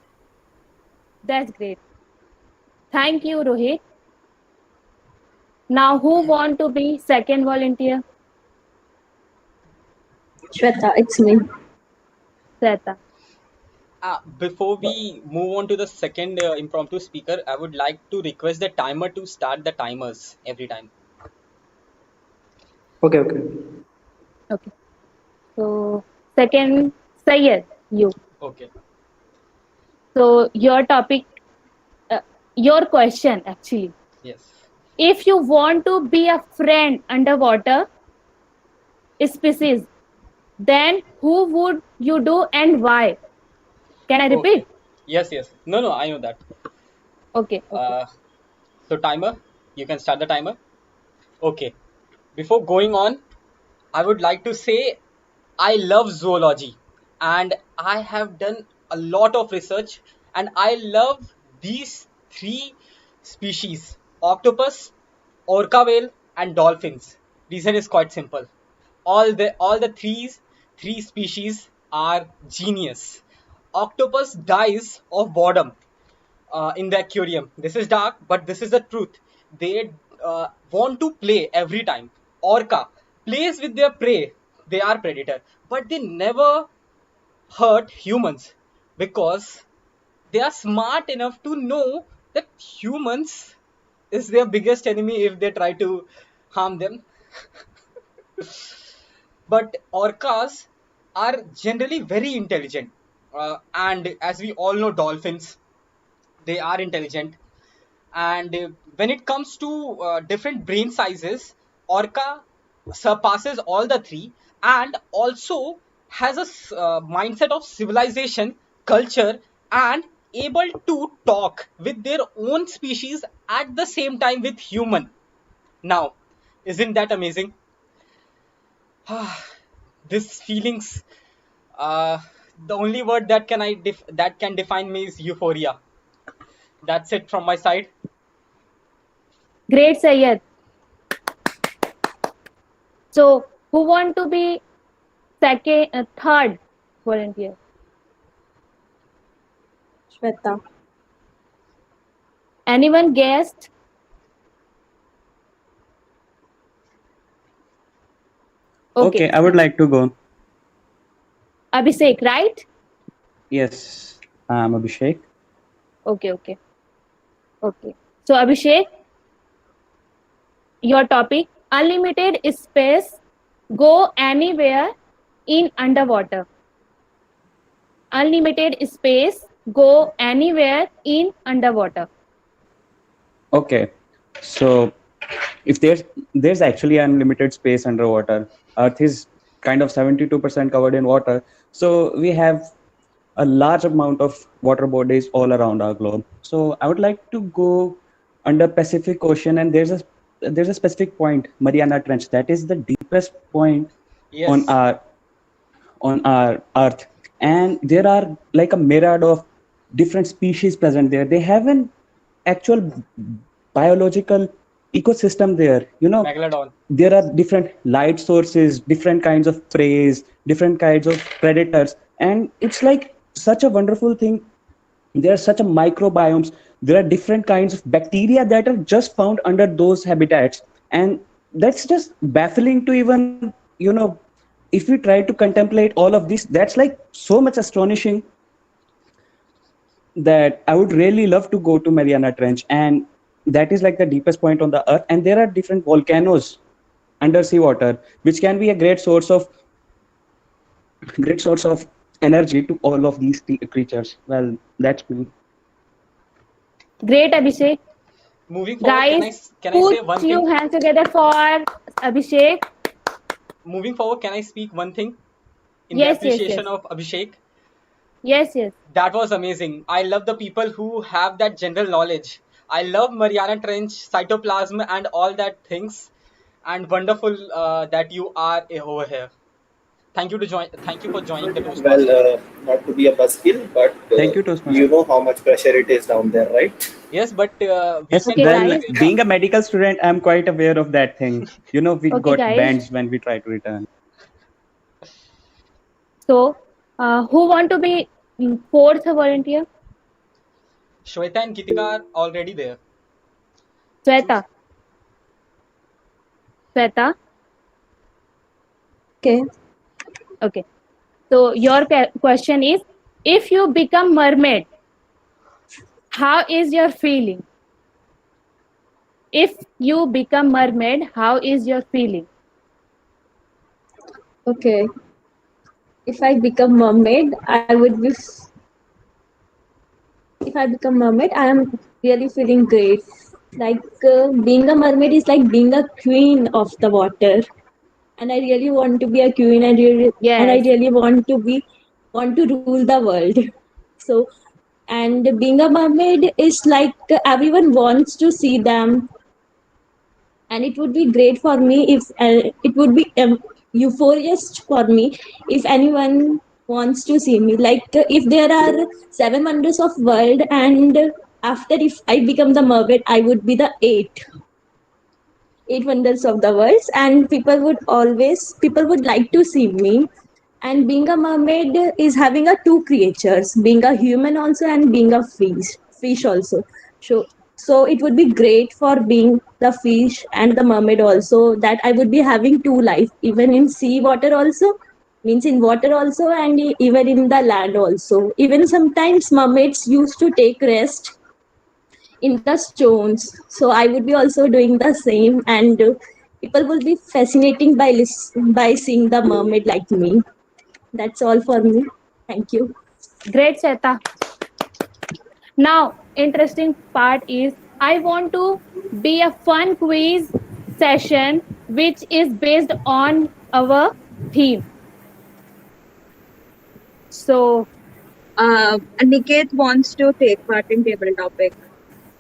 that's great. Thank you, Rohit. Now, who want to be second volunteer? Shweta, it's me. Sweta. Before we move on to the second impromptu speaker, I would like to request the timer to start the timers every time. Okay, okay. Okay. So second, Sayed, you. Okay. So your topic, uh, your question actually. Yes. If you want to be a friend underwater species, then who would you do and why? Can I Okay. repeat? Yes, yes. No, no, I know that. Okay, okay. Uh, so timer, you can start the timer. Okay, before going on, I would like to say I love zoology and I have done a lot of research and I love these three species: octopus, orca whale, and dolphins. Reason is quite simple. All the three species are genius. Octopus dies of boredom in the aquarium. This is dark, but this is the truth. They want to play every time. Orca plays with their prey. They are predator, but they never hurt humans because they are smart enough to know that humans is their biggest enemy if they try to harm them. But orcas are generally very intelligent, and as we all know, dolphins, they are intelligent. And when it comes to different brain sizes, orca surpasses all the three and also has a mindset of civilization, culture, and able to talk with their own species at the same time with human. Now, isn't that amazing? This feelings, uh, the only word that that can define me is euphoria. That's it from my side. Great, Sayed. So, who want to be third volunteer? Shweta. Anyone guessed? Okay, Okay, I would like to go. Abhishek, right? Yes, I'm Abhishek. Okay, okay, okay. So, Abhishek, your topic: unlimited space, go anywhere in underwater. Unlimited space, go anywhere in underwater. Okay, so if there's actually unlimited space underwater, Earth is kind of 72% covered in water, so we have a large amount of water bodies all around our globe. So I would like to go under Pacific Ocean, and there's a specific point, Mariana Trench, that is the deepest point on Yes. our earth, and there are like a myriad of different species present there. They have an actual biological ecosystem there, Megalodon. there are different light sources, different kinds of prey, different kinds of predators, and it's like such a wonderful thing. There are such a microbiomes, there are different kinds of bacteria that are just found under those habitats, and that's just baffling to even, if we try to contemplate all of this, that's like so much astonishing that I would really love to go to Mariana Trench, and that is like the deepest point on the earth, and there are different volcanoes under seawater, which can be a great source of energy to all of these creatures. Well, that's me. Great, Abhishek. Moving forward, Guys, can I put say one thing? your hands together for Abhishek. Moving forward, can I speak one thing in the Yes, yes, yes. appreciation of Abhishek? Yes, yes. That was amazing. I love the people who have that general knowledge. I love Mariana Trench, cytoplasm, and all that things. And wonderful that you are over here. Thank you to join. Thank you for joining the Well, Toastmasters. not to be a buzzkill, but Thank you, you Toastmaster. know how much pressure it is down there, right? Yes, but we Yes, can Okay, do it well, guys. together. being a medical student, I'm quite aware of that thing. We Okay, got guys. bands when we try to return. So, who want to be fourth volunteer? Shweta and Gitika are already there. Sweta. Choose. Sweta. Okay. Okay. So, your question is, if you become mermaid, how is your feeling? If you become mermaid, how is your feeling? Okay. If I become mermaid, I would be. If I become mermaid, I am really feeling great. Like being a mermaid is like being a queen of the water, and I really want to be a queen, and I Yes. really want to rule the world. So, and being a mermaid is like everyone wants to see them, and it would be great for me if it would be euphorious for me if anyone wants to see me. Like if there are seven wonders of world, and after if I become the mermaid, I would be the eight wonders of the world, and people would like to see me. And being a mermaid is having a two creatures, being a human also and being a fish also. So it would be great for being the fish and the mermaid also, that I would be having two life, even in sea water also, means in water also, and even in the land also. Even sometimes mermaids used to take rest in the stones, so I would be also doing the same, and people will be fascinating by seeing the mermaid like me. That's all for me. Thank you. Great, Shweta. Now, interesting part is I want to be a fun quiz session which is based on our theme. So, Niket wants to take part in table topic.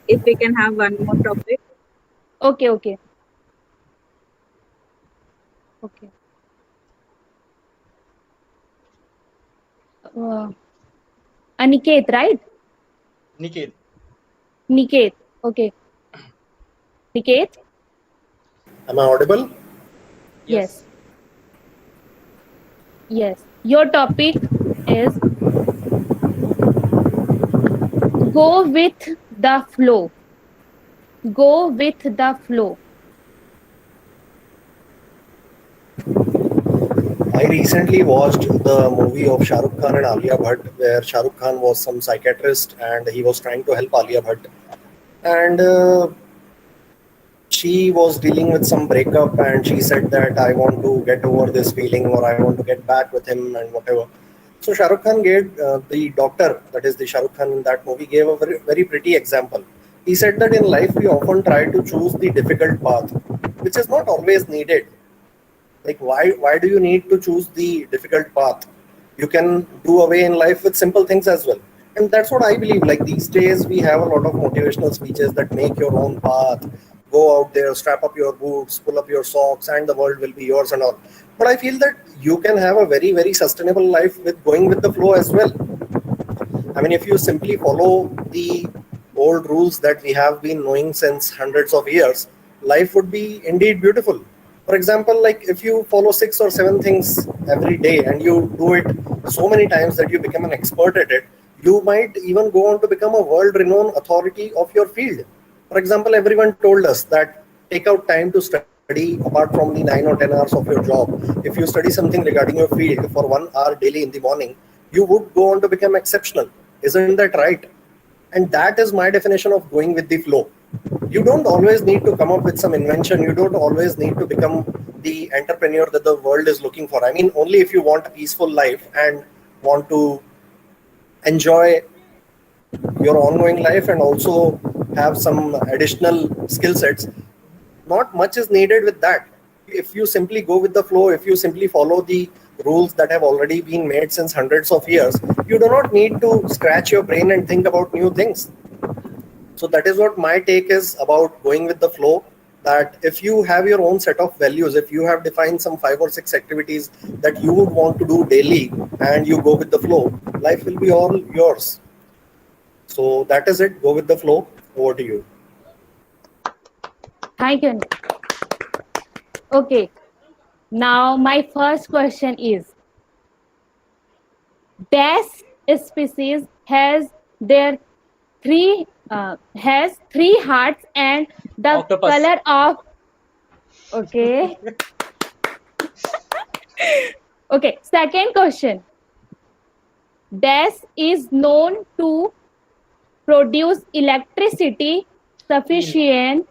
If we can have one more topic. okay. Okay. Uh, Aniket, right? Niket. Niket. Okay. Niket? Am I audible? Yes. Yes. Your topic is go with the flow. Go with the flow. I recently watched the movie of Shah Rukh Khan and Alia Bhatt, where Shah Rukh Khan was some psychiatrist and he was trying to help Alia Bhatt. And she was dealing with some breakup, and she said that I want to get over this feeling, or I want to get back with him and whatever. So Shah Rukh Khan gave the doctor, that is the Shah Rukh Khan in that movie, gave a very, very pretty example. He said that in life we often try to choose the difficult path, which is not always needed. Like why do you need to choose the difficult path? You can do away in life with simple things as well. And that's what I believe. Like these days we have a lot of motivational speeches that make your own path, go out there, strap up your boots, pull up your socks, and the world will be yours and all. But I feel that you can have a very, very sustainable life with going with the flow as well. I mean, if you simply follow the old rules that we have been knowing since hundreds of years, life would be indeed beautiful. For example, like if you follow six or seven things every day and you do it so many times that you become an expert at it, you might even go on to become a world renowned authority of your field. For example, everyone told us that take out time to study apart from the 9 or 10 hours of your job. If you study something regarding your field for 1 hour daily in the morning, you would go on to become exceptional. Isn't that right? And that is my definition of going with the flow. You don't always need to come up with some invention. You don't always need to become the entrepreneur that the world is looking for. I mean, only if you want a peaceful life and want to enjoy your ongoing life and also have some additional skill sets, not much is needed with that. If you simply go with the flow, if you simply follow the rules that have already been made since hundreds of years, you do not need to scratch your brain and think about new things. So that is what my take is about going with the flow. That if you have your own set of values, if you have defined some 5 or 6 activities that you would want to do daily and you go with the flow, life will be all yours. So that is it. Go with the flow. Over to you. Thank you. Okay. Now, my first question is dash species their has three hearts and the Octopus. color of okay. Okay, second question. Dash is known to produce electricity sufficient.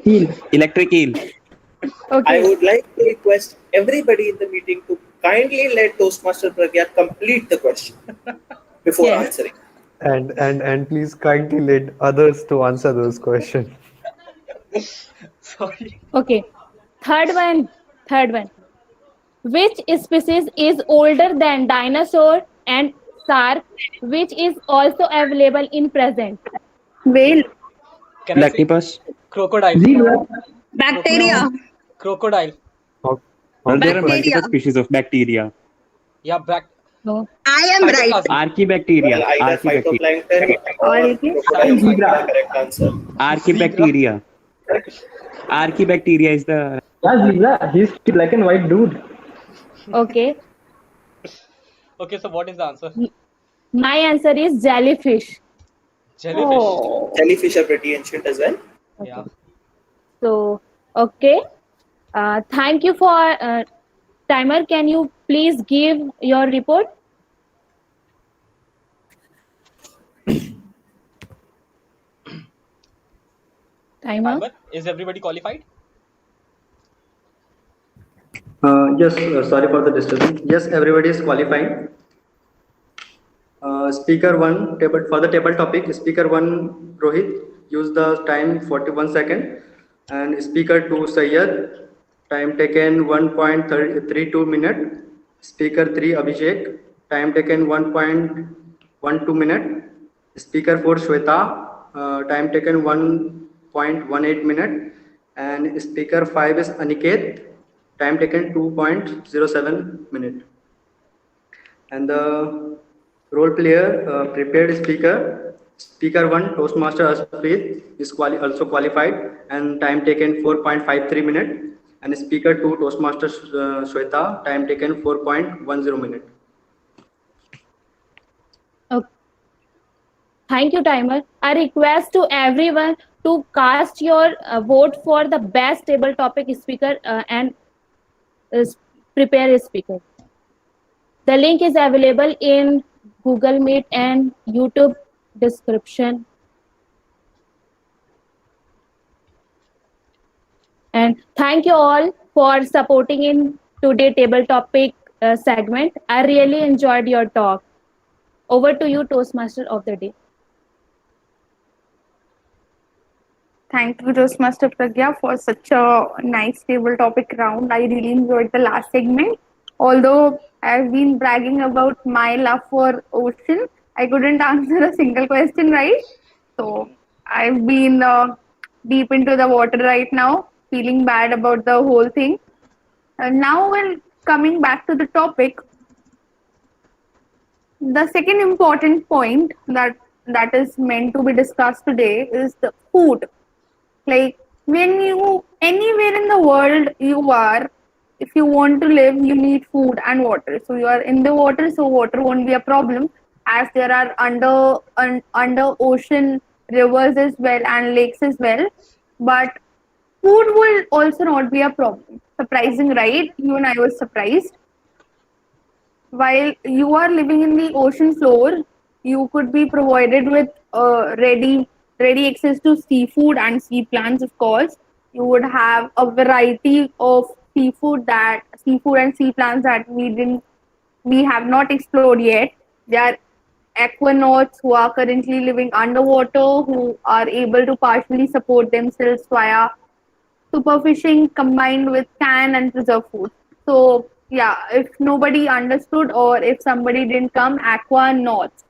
Heel. Electric eel. I Okay. would like to request everybody in the meeting to kindly let Toastmaster Pragya complete the question before Yes. answering. And please kindly let others to answer those questions. Sorry. Okay. Third one. Third one. Which species is older than dinosaur and shark, which is also available in present? Whale. Can I say? Lactopus. Crocodile. Zebra. Bacteria. No. Crocodile. Oc- Well, there are Octopus. Bacteria. multiple species of bacteria. Yeah, No. I am right. cytoplasm. Archibacteria. Well, either Archibacteria. phytoplankton Or or it is I think crocodile might be zebra. the correct answer. Zebra. Archibacteria. Archibacteria is the Yeah, zebra. He's black and white dude. Okay. Okay, so what is the answer? My answer is jellyfish. Jellyfish. oh Jellyfish are pretty ancient as well. Yeah. Okay. So, okay. Thank you for timer. Can you please give your report? Timer. Timer. Is everybody qualified? Yes, sorry for the disturbance. Yes, everybody is qualifying. Speaker 1, table for the table topic, speaker 1, Rohit, use the time 41 second, and speaker 2, Sayyad, time taken 1.32 minute, speaker 3, Abhishek, time taken 1.12 minute, speaker 4, Shweta, time taken 1.18 minute, and speaker 5 is Aniket, time taken 2.07 minute. And the role player, prepared speaker, speaker 1, Toastmaster Aspreet is also qualified and time taken 4.53 minute, and speaker 2, Toastmaster Shweta, time taken 4.10 minute. Okay. Thank you, timer. I request to everyone to cast your vote for the best table topic speaker and uh, prepare a speaker. The link is available in Google Meet and YouTube description. And thank you all for supporting in today table topic segment. I really enjoyed your talk. Over to you, Toastmaster of the day. Thank you, Toastmaster Pragya, for such a nice table topic round. I really enjoyed the last segment. Although I've been bragging about my love for ocean, I couldn't answer a single question right. So I've been deep into the water right now, feeling bad about the whole thing. And now, when coming back to the topic, the second important point that is meant to be discussed today is the food. Like when you anywhere in the world you are, if you want to live, you need food and water. So you are in the water, so water won't be a problem, as there are under ocean rivers as well and lakes as well. But food will also not be a problem. Surprising, right? Even I was surprised. While you are living in the ocean floor, you could be provided with ready access to seafood and sea plants. Of course, you would have a variety of seafood and sea plants that we have not explored yet. There are aquanauts who are currently living underwater, who are able to partially support themselves via superfishing combined with canned and preserved food. So yeah, if nobody understood or if somebody didn't come, aquanauts.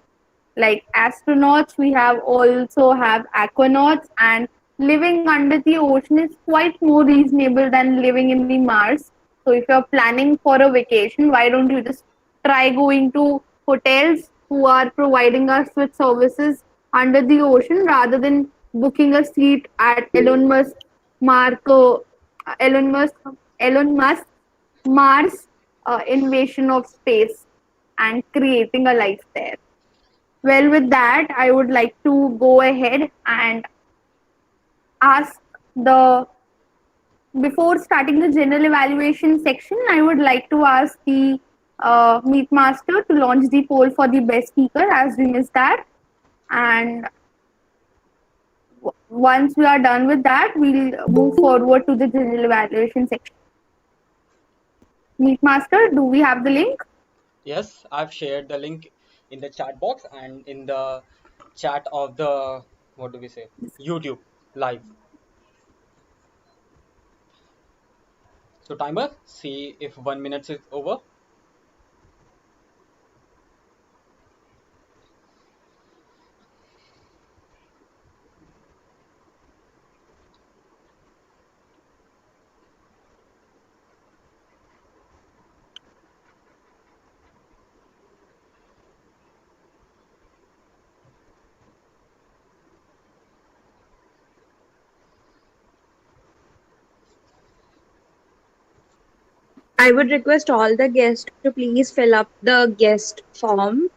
Like astronauts, we have also have aquanauts, and living under the ocean is quite more reasonable than living in the Mars. So if you're planning for a vacation, why don't you just try going to hotels who are providing us with services under the ocean rather than booking a seat at Marco, Elon Musk, Elon Musk Mars invasion of space and creating a life there. Well, with that, I would like to go ahead and ask the before starting the general evaluation section, I would like to ask the meet master to launch the poll for the best speaker as we missed that. And once we are done with that, we'll move forward to the general evaluation section. Meet master, do we have the link? Yes, I've shared the link in the chat box and in the chat of the, what do we say, YouTube live. So timer, see if 1 minute is over. I would request all the guests to please fill up the guest form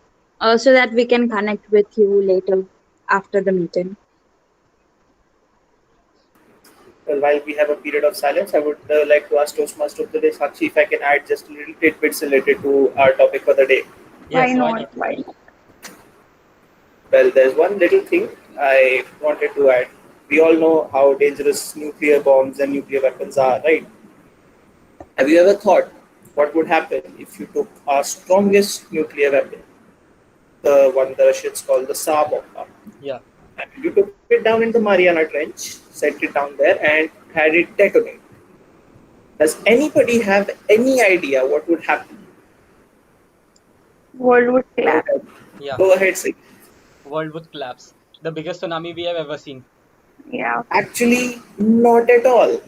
so that we can connect with you later after the meeting. Well, while we have a period of silence, I would like to ask Toastmaster of the day, Sakshi, if I can add just little tidbits related to our topic for the day. Why Yes, why not? not? Why not? Well, there's one little thing I wanted to add. We all know how dangerous nuclear bombs and nuclear weapons are, right? Have you ever thought what would happen if you took our strongest nuclear weapon, the one the Russians call the Tsar bomb, Yeah. and you took it down in the Mariana Trench, set it down there, and had it detonate? Does anybody have any idea what would happen? World would Go collapse. ahead. Yeah. Go ahead, say. World would collapse. The biggest tsunami we have ever seen. Yeah. Actually, not at all.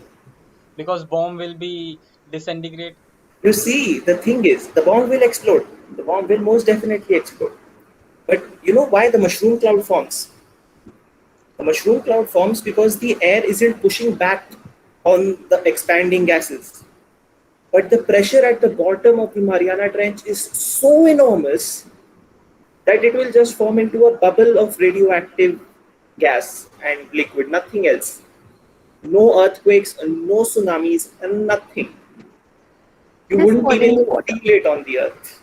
Because bomb will be disintegrate. You see, the thing is, the bomb will explode. The bomb will most definitely explode. But you know why the mushroom cloud forms? The mushroom cloud forms because the air isn't pushing back on the expanding gases. But the pressure at the bottom of the Mariana Trench is so enormous that it will just form into a bubble of radioactive gas and liquid, nothing else. No earthquakes, no tsunamis, and nothing. You Just wouldn't even boiling water. feel it on the earth.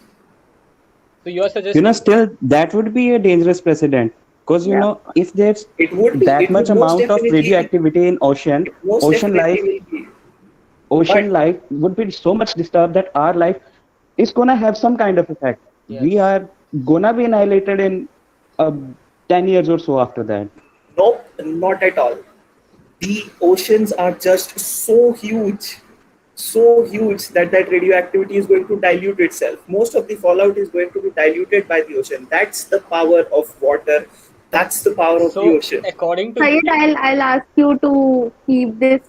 So you are You know, suggesting still that would be a dangerous precedent, because Yeah. if there's It would be. that It would much most amount of definitely be. radioactivity in ocean, It most ocean definitely life, will be. ocean But life would be so much disturbed that our life is gonna have some kind of effect. We yes. are gonna be annihilated in 10 years or so after that. nope, not at all. The oceans are just so huge that that radioactivity is going to dilute itself. Most of the fallout is going to be diluted by the ocean. That's the power of water. That's the power of the So ocean. according to Sayed, I'll ask you to keep this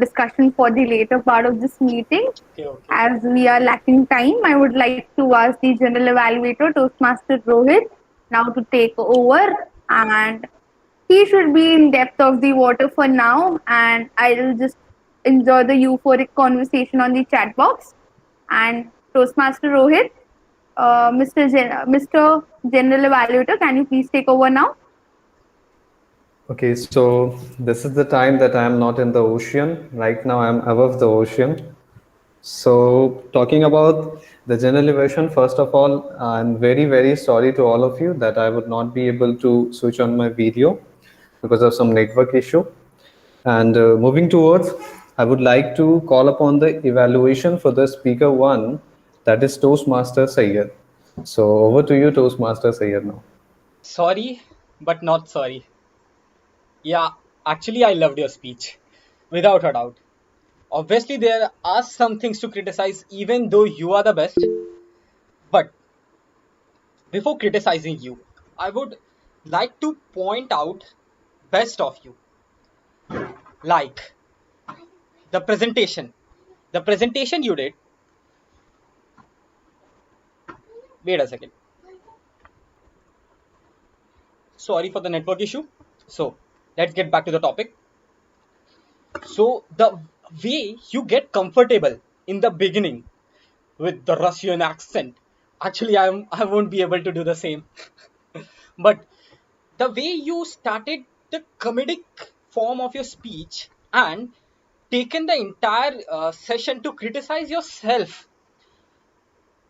discussion for the later part of this meeting. okay, okay. As we are lacking time, I would like to ask the general evaluator, Toastmaster Rohit, now to take over. And he should be in depth of the water for now. And I will just enjoy the euphoric conversation on the chat box. And Toastmaster Rohit, Mr. General Evaluator, can you please take over now? Okay, so this is the time that I am not in the ocean. Right now, I'm above the ocean. So, talking about the general version, first of all, I'm very, very sorry to all of you that I would not be able to switch on my video because of some network issue. And moving towards, I would like to call upon the evaluation for the speaker one, that is Toastmaster Sayyed. So, over to you, Toastmaster Sayyed, now. Sorry, but not sorry. Yeah, actually I loved your speech. Without a doubt. Obviously there are some things to criticize even though you are the best. But before criticizing you, I would like to point out best of you. Like the presentation. The presentation you did. Wait a second. Sorry for the network issue. So let's get back to the topic. So the way you get comfortable in the beginning with the Russian accent. Actually, I won't be able to do the same. But the way you started the comedic form of your speech and taken the entire session to criticize yourself,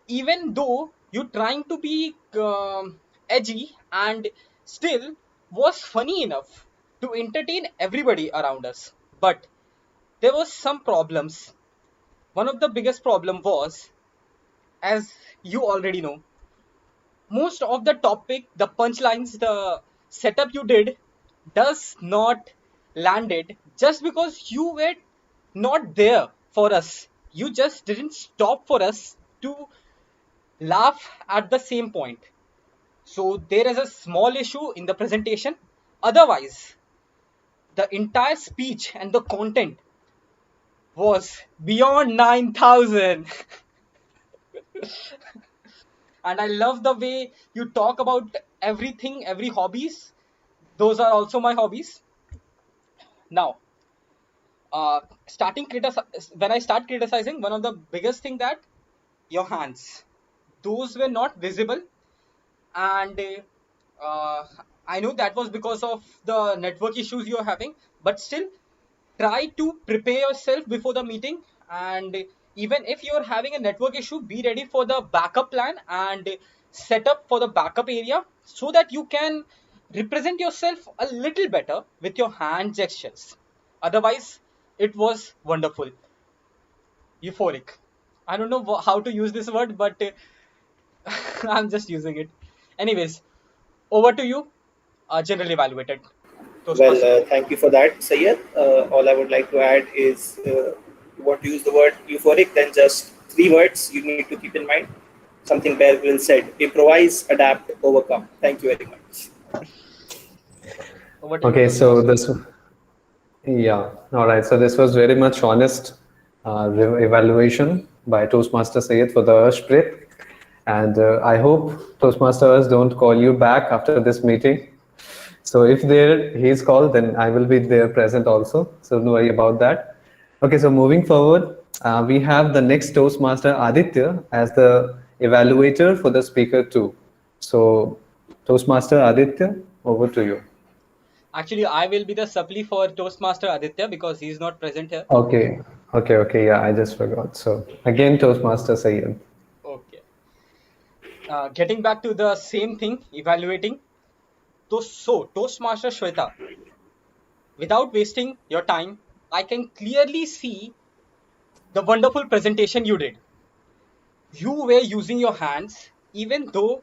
even though you're trying to be edgy and still was funny enough to entertain everybody around us. But there was some problems. One of the biggest problem was, as you already know, most of the topic, the punchlines, the setup you did does not landed just because you were not there for us. You just didn't stop for us to laugh at the same point. So there is a small issue in the presentation. Otherwise, the entire speech and the content was beyond 9,000. And I love the way you talk about everything, every hobbies. Those are also my hobbies. Now, starting when I start criticizing, one of the biggest thing that your hands, those were not visible. And I know that was because of the network issues you're having, but still try to prepare yourself before the meeting. And even if you're having a network issue, be ready for the backup plan and set up for the backup area so that you can represent yourself a little better with your hand gestures. Otherwise, it was wonderful, euphoric. I don't know how to use this word, but I'm just using it. Anyways, over to you, generally evaluated Well, Toastmaster Rohit. thank you for that, Sayed. All I would like to add is you want to use the word euphoric, then just three words you need to keep in mind. Something Bear Grylls said: improvise, adapt, overcome. Thank you very much. Over to you, Okay, so Toastmaster. this, yeah, all right. So this was very much honest evaluation by Toastmaster Sayed for the Urshpreet. And I hope Toastmasters don't call you back after this meeting. So if there he's called, then I will be there present also. So don't worry about that. Okay, so moving forward, we have the next Toastmaster Aditya as the evaluator for the speaker too. So Toastmaster Aditya, over to you. Actually, I will be the supply for Toastmaster Aditya because he is not present here. Okay. Yeah, I just forgot. So again, Toastmaster Sayed. Okay. Getting back to the same thing, evaluating. Toastmaster Shweta, without wasting your time, I can clearly see the wonderful presentation you did. You were using your hands, even though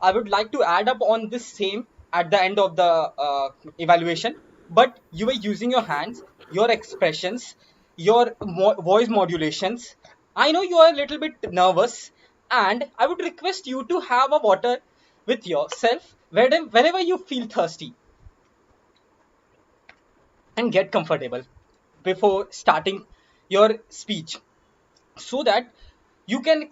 I would like to add up on this same at the end of the evaluation. But you were using your hands, your expressions, your voice modulations. I know you are a little bit nervous, and I would request you to have a water with yourself whenever you feel thirsty, and get comfortable before starting your speech, so that you can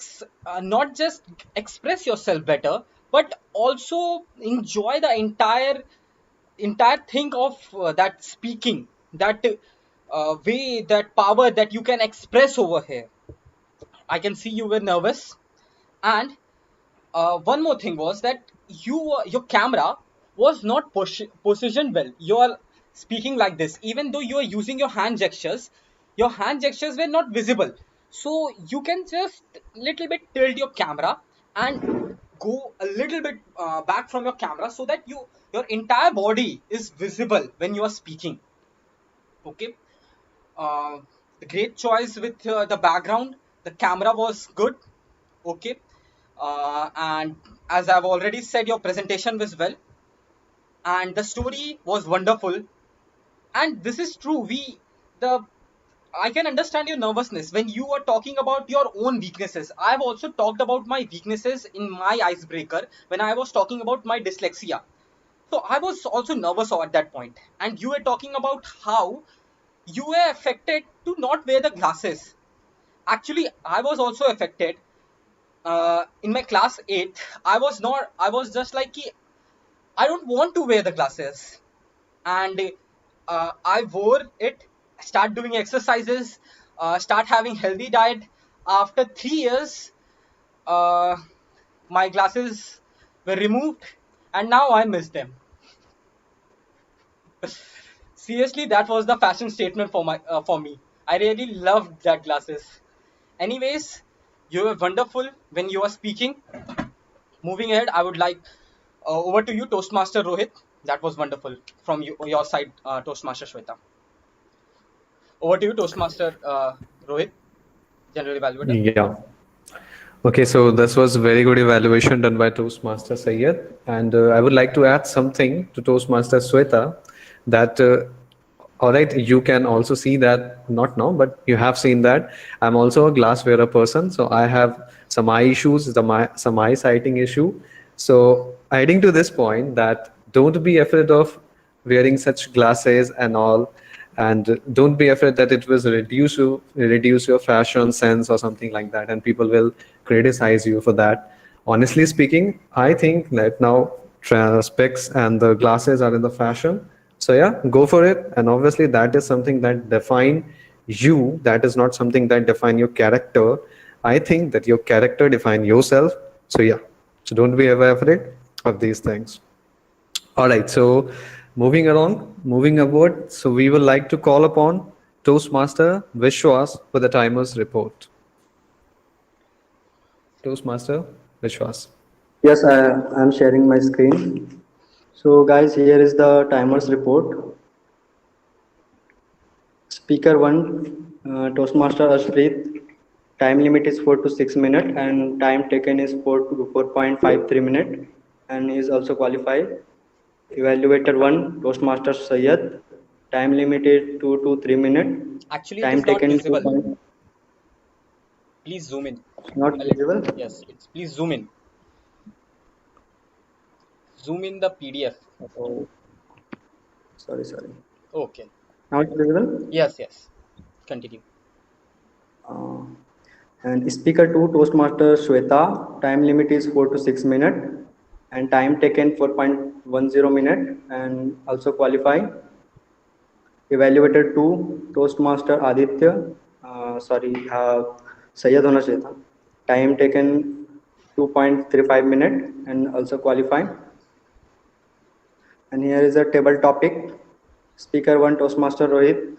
not just express yourself better, but also enjoy the entire thing of that speaking, that way, that power that you can express over here. I can see you were nervous. And one more thing was that your camera was not positioned well. You are speaking like this, even though you are using your hand gestures were not visible. So you can just little bit tilt your camera and go a little bit back from your camera so that your entire body is visible when you are speaking. Okay. uh, the great choice with the background. The camera was good. Okay. And as I've already said, your presentation was well, and the story was wonderful. And this is true. The I can understand your nervousness when you are talking about your own weaknesses. I've also talked about my weaknesses in my icebreaker when I was talking about my dyslexia. So I was also nervous at that point, and you were talking about how you were affected to not wear the glasses. Actually, I was also affected. In my class 8, I was just like I don't want to wear the glasses. And I wore it, start doing exercises, start having healthy diet. After 3 years, uh, my glasses were removed, and now I miss them. Seriously, that was the fashion statement for me. I really loved that glasses. Anyways, you were wonderful when you were speaking. Moving ahead, I would like over to you, Toastmaster Rohit. That was wonderful from your side, Toastmaster Shweta. Over to you, Toastmaster Rohit, General Evaluator. Yeah. Okay, so this was very good evaluation done by Toastmaster Sayed, and I would like to add something to Toastmaster Sweta that all right, you can also see that not now, but you have seen that I'm also a glass wearer person, so I have some eye issues, some eye sighting issue. So adding to this point that don't be afraid of wearing such glasses and all, and don't be afraid that it will reduce your fashion sense or something like that, and people will criticize you for that. Honestly speaking, I think that now specs and the glasses are in the fashion, So yeah, go for it. And obviously that is something that define you. That is not something that define your character. I think that your character define yourself. So yeah, so don't be ever afraid of these things. All right, so moving along, moving upward. So we would like to call upon Toastmaster Vishwas for the timers report. Toastmaster Vishwas. Yes, am sharing my screen. So, guys, here is the timers report. Speaker 1, Toastmaster Ashpreet. Time limit is 4 to 6 minutes and time taken is 4 to 4.53 minutes and he is also qualified. Evaluator 1, Toastmaster Sayyed. Time limit is 2 to 3 minutes. Actually, it Time is not taken is 2 visible. point. Please zoom in Not a little. visible. Yes, it's please zoom in. Zoom in the PDF. Oh, sorry. Okay. Now it's visible. Yes, yes. Continue. Uh, and speaker 2, Toastmaster Shweta. Time limit is 4 to 6 minutes and time taken 4.10 minutes and also qualify. Evaluator 2, Toastmaster Aditya. Sayyad Hona Chahiye tha. Time taken 2.35 minutes and also qualify. And here is a table topic. Speaker 1, Toastmaster Rohit.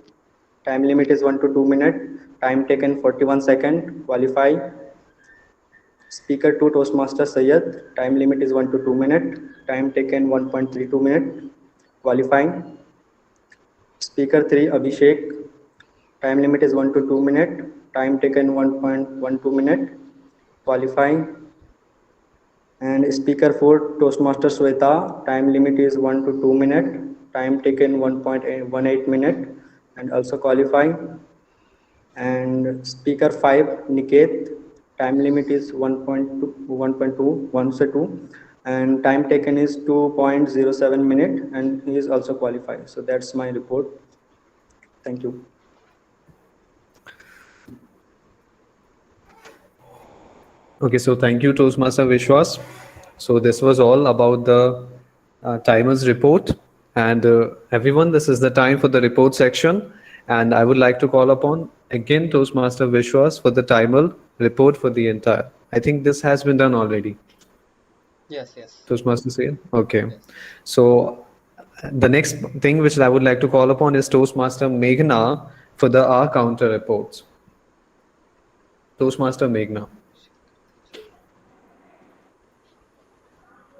Time limit is 1 to 2 minutes. Time taken 41 seconds. Qualify. Speaker 2, Toastmaster Sayyad. Time limit is 1 to 2 minutes. Time taken 1.32 minutes. Qualifying. Speaker 3, Abhishek. Time limit is 1 to 2 minutes. Time taken 1.12 minutes. Qualifying. And speaker 4, Toastmaster Sweta. Time limit is 1 to 2 minutes. Time taken 1.18 minutes and also qualifying. And speaker 5, Niket. Time limit is 1.2 and time taken is 2.07 minutes and he is also qualified. So that's my report. Thank you. Okay, so thank you, Toastmaster Vishwas. So this was all about the timers report. And everyone, this is the time for the report section. And I would like to call upon again Toastmaster Vishwas for the timer report for the entire. I think this has been done already. Yes, yes. Toastmaster Sayed? Okay. Yes. So the next thing which I would like to call upon is Toastmaster Meghna for the R counter reports. Toastmaster Meghna.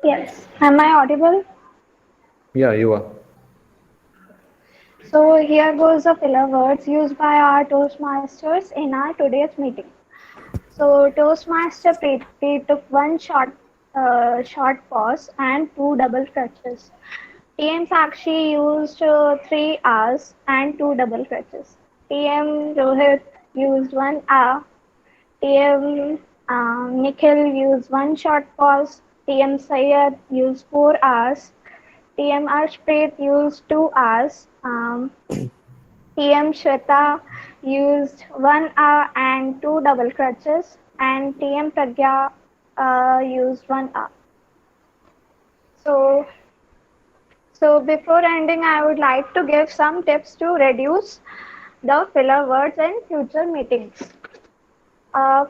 Yes. Am I audible? Yeah, you are. So here goes the filler words used by our Toastmasters in our today's meeting. So Toastmaster Preeti took one short pause and two double stretches. TM Sakshi used 3 hours and two double stretches. TM Rohit used 1 hour. TM Nikhil used one short pause. TM Syed used 4 hours. TM Arshpreet used 2 hours. TM Shweta used 1 hour and two double crutches, and TM Pragya used 1 hour. So, so before ending, I would like to give some tips to reduce the filler words in future meetings.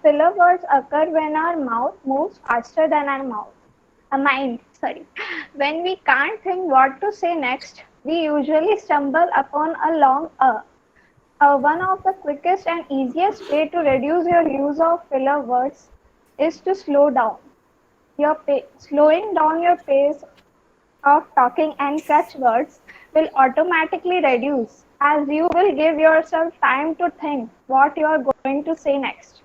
Filler words occur when our mouth moves faster than our mind. Sorry. When we can't think what to say next, we usually stumble upon a long one of the quickest and easiest way to reduce your use of filler words is to slow down slowing down your pace of talking and catch words will automatically reduce as you will give yourself time to think what you are going to say next.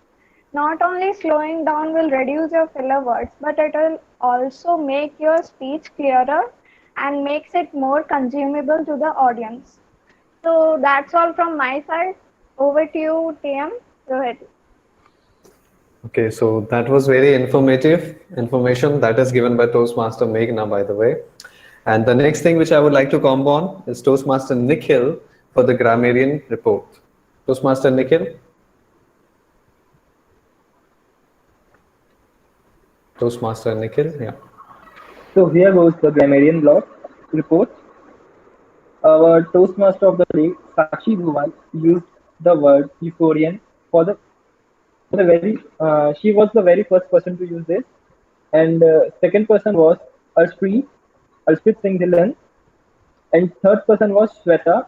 Not only slowing down will reduce your filler words, but it will also make your speech clearer and makes it more consumable to the audience. So that's all from my side. Over to you, TM Rohit. Okay, so that was very informative information that is given by Toastmaster Meghna, by the way. And the next thing which I would like to comment on is Toastmaster Nikhil for the grammarian report. Toastmaster Nikhil. Toastmaster Nikhil, yeah. So here goes the grammarian block report. our Toastmaster of the day, Sakshi Bhuvan, used the word Euphorian for the very. She was the very first person to use this, and second person was Arshpreet Singh Dhillon, and third person was Shweta.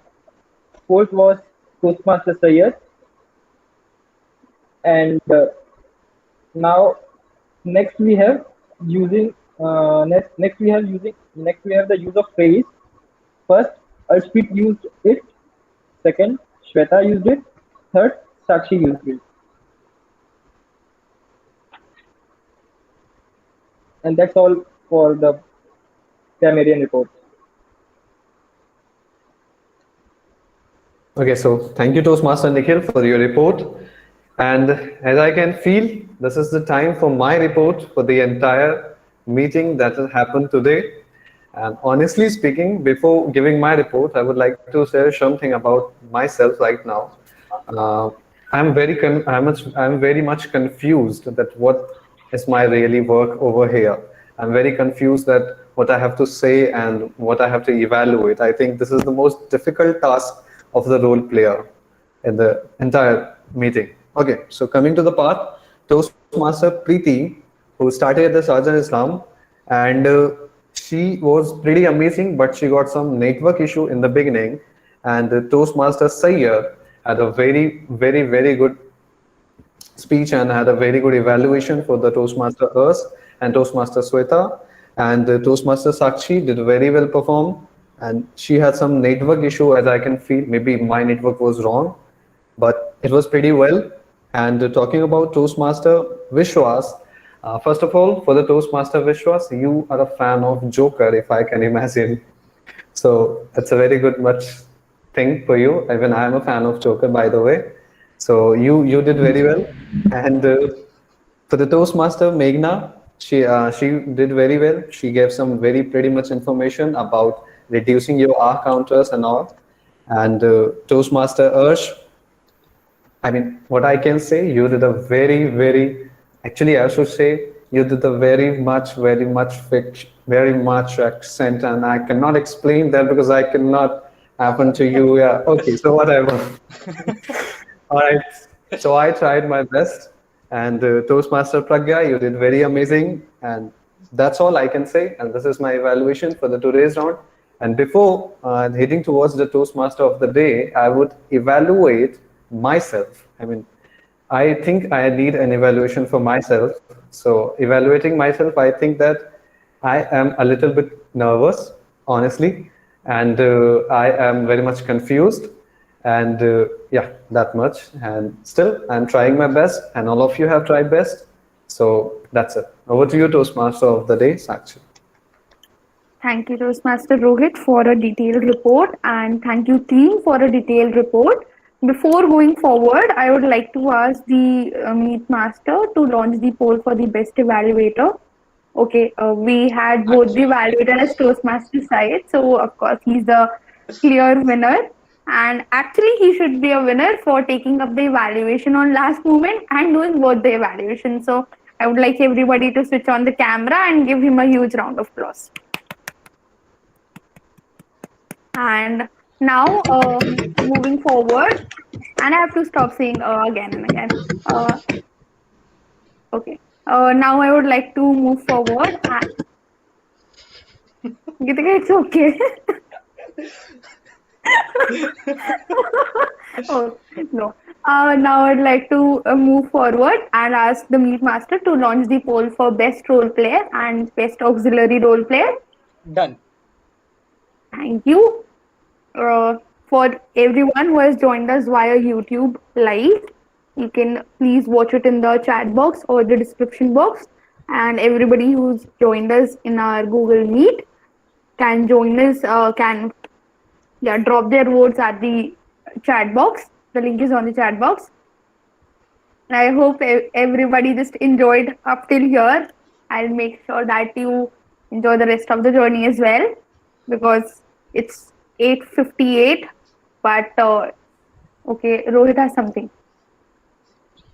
Fourth was Toastmaster Sayyed, and now next we have using next we have the use of phrase. First, Arshpreet used it. Second, Shweta used it. Third, Sakshi used it. And that's all for the Tamarian report. Okay, so thank you, Toastmaster Nikhil, for your report. And as I can feel, this is the time for my report for the entire meeting that has happened today. And honestly speaking, before giving my report, I would like to share something about myself right now. Uh, I'm very much confused that what is my really work over here. I'm very confused that what I have to say and what I have to evaluate. I think this is the most difficult task of the role player in the entire meeting. Okay, so coming to the part, Toastmaster Preeti, who started the Sarjan Islam, and she was pretty amazing, but she got some network issue in the beginning. And the Toastmaster Sayyar had a very good speech and had a very good evaluation for the Toastmaster Urs and Toastmaster Sweta. And the Toastmaster Sakshi did very well perform. And she had some network issue, as I can feel. Maybe my network was wrong, but it was pretty well. And talking about Toastmaster Vishwas, first of all, for the Toastmaster Vishwas, you are a fan of Joker, if I can imagine. So that's a very good much thing for you. Even I am a fan of Joker, by the way. So you did very well. And for the Toastmaster Meghna, she did very well. She gave some very pretty much information about reducing your R counters and all. And Toastmaster Ursh, I mean, what I can say, you did a actually, I should say, you did a very much accent, and I cannot explain that because I cannot happen to you. Yeah, okay, so whatever. All right, so I tried my best, and Toastmaster Pragya, you did very amazing, and that's all I can say. And this is my evaluation for the today's round. And before heading towards the Toastmaster of the day, I would evaluate myself. I mean, I think I need an evaluation for myself. So, evaluating myself, I think that I am a little bit nervous, honestly, and I am very much confused. And yeah, that much. And still, I'm trying my best, and all of you have tried best. So, that's it. Over to you, Toastmaster of the day, Sakshi. Thank you, Toastmaster Rohit, for a detailed report, and thank you, team, for a detailed report. Before going forward, I would like to ask the Meet Master to launch the poll for the best evaluator. Okay, we had both the evaluator as Toastmaster side, so of course he's the clear winner. And actually, he should be a winner for taking up the evaluation on last moment and doing both the evaluation. So I would like everybody to switch on the camera and give him a huge round of applause. And now, moving forward, and I have to stop saying again and again. Okay. Now I would like to move forward. Gitika, it's okay. Oh, no. Now I'd like to move forward and ask the Meet Master to launch the poll for best role player and best auxiliary role player. Done. Thank you. For everyone who has joined us via YouTube live, you can please watch it in the chat box or the description box. And everybody who's joined us in our Google Meet can join us, can drop their votes at the chat box. The link is on the chat box. And I hope everybody just enjoyed up till here. I'll make sure that you enjoy the rest of the journey as well, because it's 8:58. But okay, Rohit has something.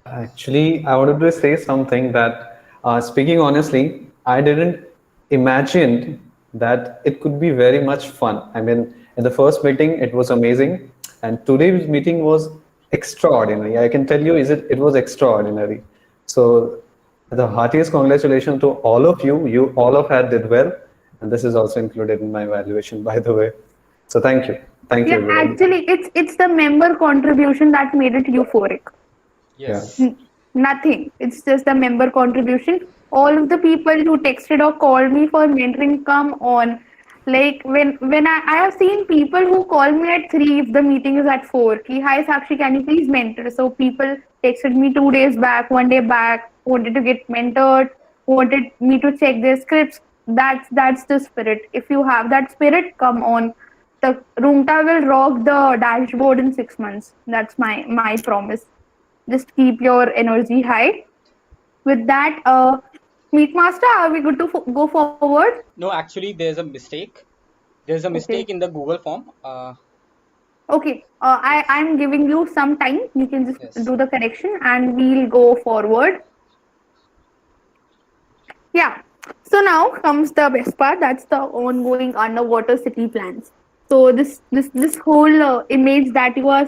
Actually, I wanted to say something that, speaking honestly, I didn't imagine that it could be very much fun. I mean, In the first meeting, it was amazing, and today's meeting was extraordinary. I can tell you, it was extraordinary. So, the heartiest congratulations to all of you. You all of had did well, and this is also included in my evaluation, by the way. So, thank you, Yeah, everybody. actually, it's the member contribution that made it euphoric. Yeah. Yes. Nothing. It's just the member contribution. All of the people who texted or called me for mentoring, come on. Like when I have seen people who call me at 3 if the meeting is at 4. Ki, hi Sakshi, can you please mentor? So people texted me 2 days back, 1 day back, wanted to get mentored, wanted me to check their scripts. That's the spirit. If you have that spirit, come on. The Rungta will rock the dashboard in 6 months. That's my promise. Just keep your energy high. With that, Meet Master, are we good to go forward? No, actually, there's a mistake. There's a Okay. mistake in the Google form. Okay. Yes. I'm giving you some time. You can just Yes. do the correction and we'll go forward. Yeah. So now comes the best part. That's the ongoing underwater city plans. So this whole image that you are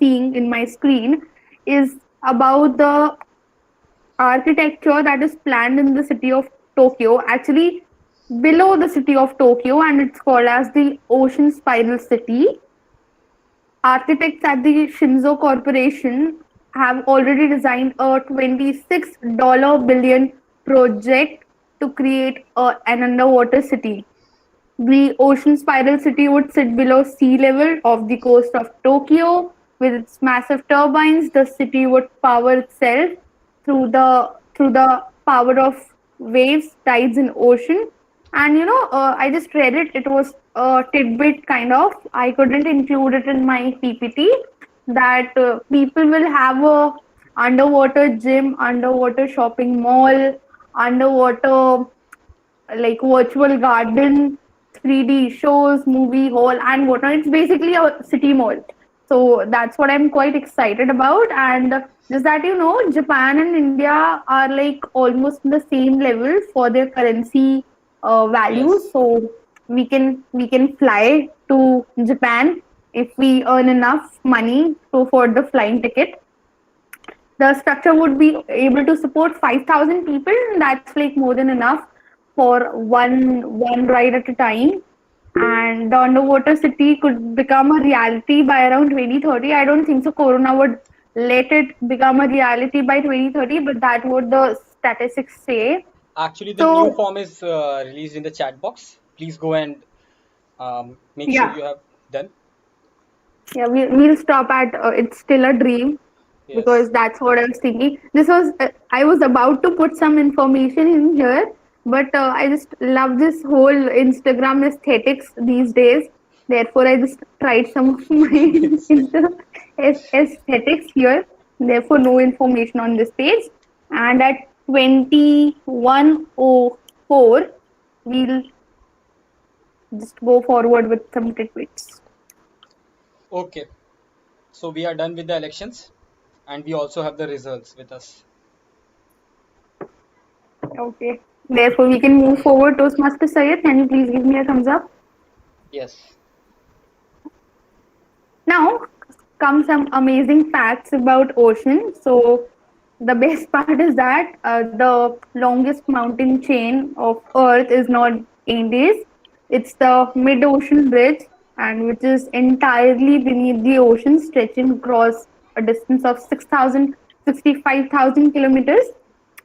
seeing in my screen is about the architecture that is planned in the city of Tokyo, actually below the city of Tokyo, and it's called as the Ocean Spiral City. Architects at the Shinzo Corporation have already designed a $26 billion project to create an underwater city. The ocean spiral city would sit below sea level of the coast of Tokyo. With its massive turbines, the city would power itself through the power of waves, tides, and ocean. And I just read it. It was a tidbit kind of. I couldn't include it in my PPT. That people will have a underwater gym, underwater shopping mall, underwater like virtual garden, 3D shows, movie hall, and whatnot. It's basically a city mall. So that's what I'm quite excited about. And just that Japan and India are like almost in the same level for their currency values. Yes. So we can fly to Japan if we earn enough money to afford the flying ticket. The structure would be able to support 5,000 people, and that's like more than enough for one ride at a time. And the underwater city could become a reality by around 2030. I don't think so Corona would let it become a reality by 2030, but that would the statistics say. Actually, the new So form is released in the chat box. Please go and make sure yeah, you have done. yeah, we'll stop at it's still a dream, Yes. because that's what I was thinking. This was I was about to put some information in here, but I just love this whole Instagram aesthetics these days. Therefore, I just tried some of my Yes. aesthetics here. Therefore, no information on this page. And at 21:04, we'll just go forward with some tidbits. Okay. So we are done with the elections, and we also have the results with us. Okay. Therefore, we can move forward. Toastmaster Sayed, can you please give me a thumbs up? Yes. Now come some amazing facts about ocean. So the best part is that the longest mountain chain of Earth is not Andes. It's the mid-ocean ridge, and which is entirely beneath the ocean, stretching across a distance of 65,000 kilometers.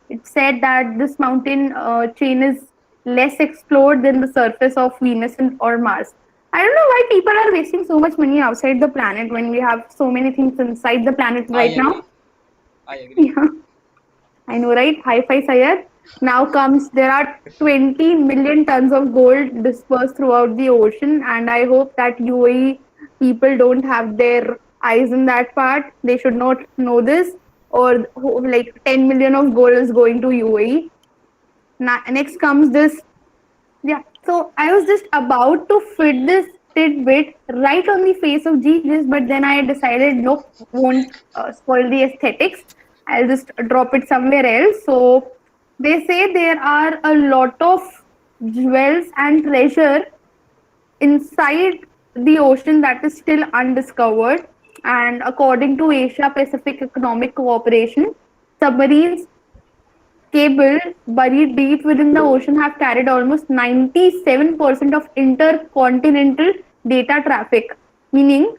It's said that this mountain chain is less explored than the surface of Venus or Mars. I don't know why people are wasting so much money outside the planet when we have so many things inside the planet I right now. agree. I agree. Yeah, I know, right? Hi Fi Sayed. Now comes there are 20 million tons of gold dispersed throughout the ocean, and I hope that UAE people don't have their eyes in that part. They should not know this, or like 10 million of gold is going to UAE. Next comes this. Yeah. So I was just about to fit this tidbit right on the face of Jesus, but then I decided nope, won't spoil the aesthetics. I'll just drop it somewhere else. So they say there are a lot of jewels and treasure inside the ocean that is still undiscovered. And according to Asia Pacific Economic Cooperation, submarines cable buried deep within the ocean have carried almost 97% of intercontinental data traffic. Meaning,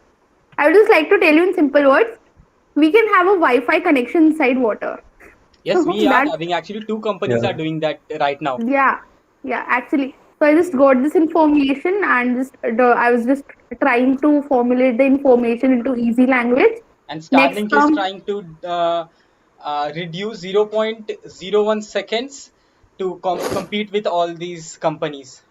I would just like to tell you in simple words, we can have a Wi-Fi connection inside water. Yes, So we are that's having actually two companies are Yeah. doing that right now. yeah, yeah. Actually, so I just got this information and I was just trying to formulate the information into easy language. And Next Starlink is come, trying to reduce 0.01 seconds to compete with all these companies.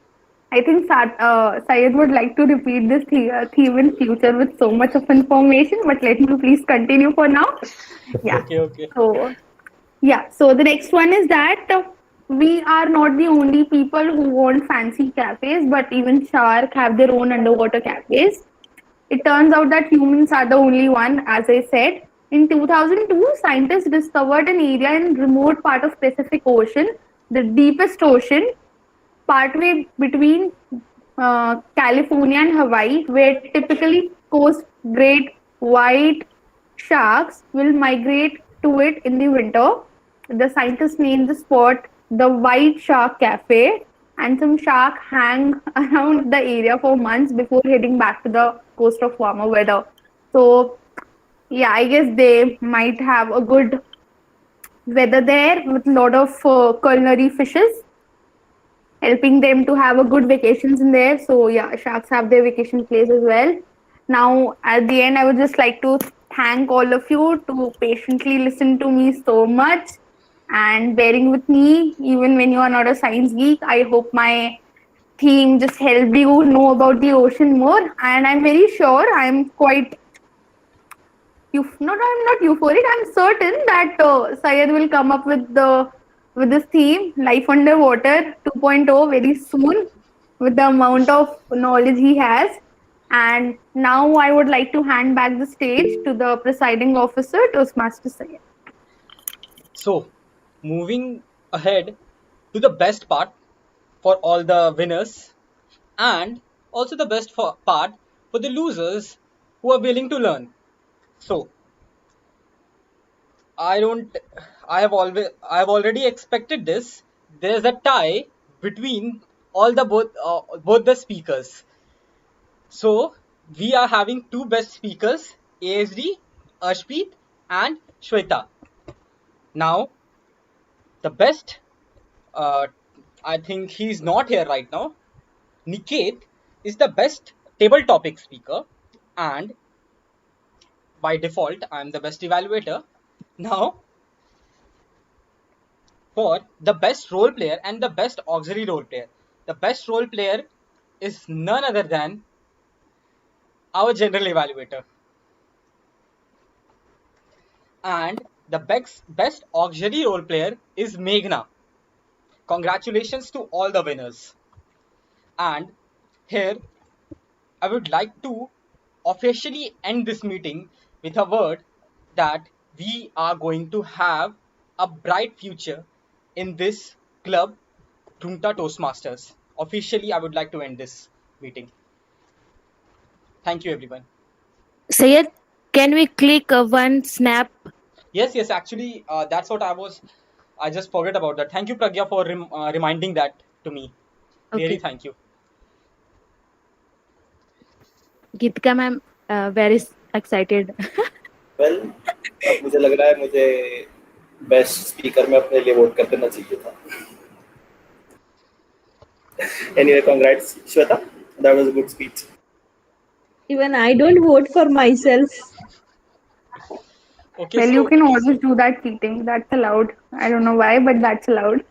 I think Syed would like to repeat this theme in future with so much of information, but let me please continue for now. Yeah. Okay, okay. So yeah. So the next one is that we are not the only people who want fancy cafes, but even shark have their own underwater cafes. It turns out that humans are the only one, as I said. In 2002, scientists discovered an area in remote part of Pacific Ocean, the deepest ocean, partway between California and Hawaii, where typically coast great white sharks will migrate to it in the winter. The scientists named the spot the White Shark Cafe, and some shark hang around the area for months before heading back to the coast of warmer weather. So, yeah, I guess they might have a good weather there with a lot of culinary fishes helping them to have a good vacations in there. So yeah, sharks have their vacation place as well. Now at the end, I would just like to thank all of you to patiently listen to me so much and bearing with me even when you are not a science geek. I hope my theme just helped you know about the ocean more, and I'm very sure I'm quite not I'm not euphoric. I'm certain that Syed will come up with this theme, life underwater 2.0, very soon with the amount of knowledge he has. And now I would like to hand back the stage to the presiding officer, Toastmaster Syed. So, moving ahead to the best part for all the winners, and also the best part for the losers who are willing to learn. So, I don't. I have already expected this. There's a tie between all the both the speakers. So we are having two best speakers, ASD, Ashpreet, and Shweta. Now the best. Uh, I think he's not here right now. Niket is the best table topic speaker, and by default, I'm the best evaluator. Now, for the best role player and the best auxiliary role player. The best role player is none other than our general evaluator. And the best auxiliary role player is Meghna. Congratulations to all the winners. And here, I would like to officially end this meeting with a word that we are going to have a bright future in this club, Rungta Toastmasters. Officially, I would like to end this meeting. Thank you, everyone. Sayed, can we click one snap? Yes, yes, actually, that's what I just forget about that. Thank you, Pragya, for reminding that to me. Really, Okay. thank you. Geetika ma'am, very excited. Well अब मुझे लग रहा है मुझे best speaker में अपने लिए vote कर देना चाहिए था. Anyway, congrats, Shweta. That was a good speech. Even I don't vote for myself. Okay, Well, you so can always do that cheating. That's allowed. I don't know why, but that's allowed.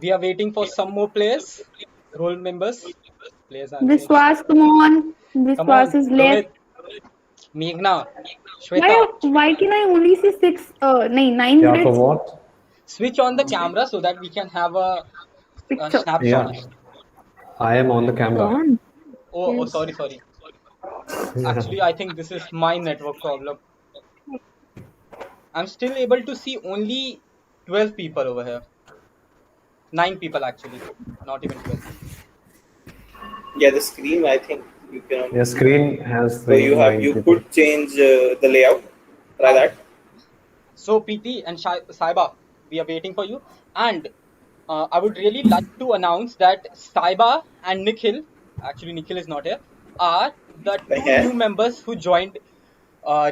we are waiting for some more players, role members. Players, I'm saying. Vishwas, come on. Come Vishwas on, is left. Rohit, Meghna, Why? Shweta. Why can I only see six? No, nine Yeah, for minutes what? Switch on the camera so that we can have a picture. snapshot. Yeah, I am on the It's camera. on. Oh, Yes. sorry, sorry. Yeah. Actually, I think this is my network problem. I'm still able to see only 12 people over here. 9 people actually, not even 12. Yeah, the screen. I think you can. Your screen has So the you have nine you people. could change the layout. Try that. So Preeti and Saiba, we are waiting for you. And I would really like to announce that Saiba and Nikhil, actually Nikhil is not here, are the The two hair. new members who joined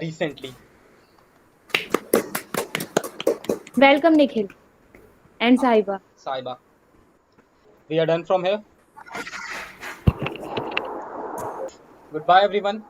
recently. Welcome, Nikhil and Saiba. Saiba. We are done from here. Goodbye, everyone.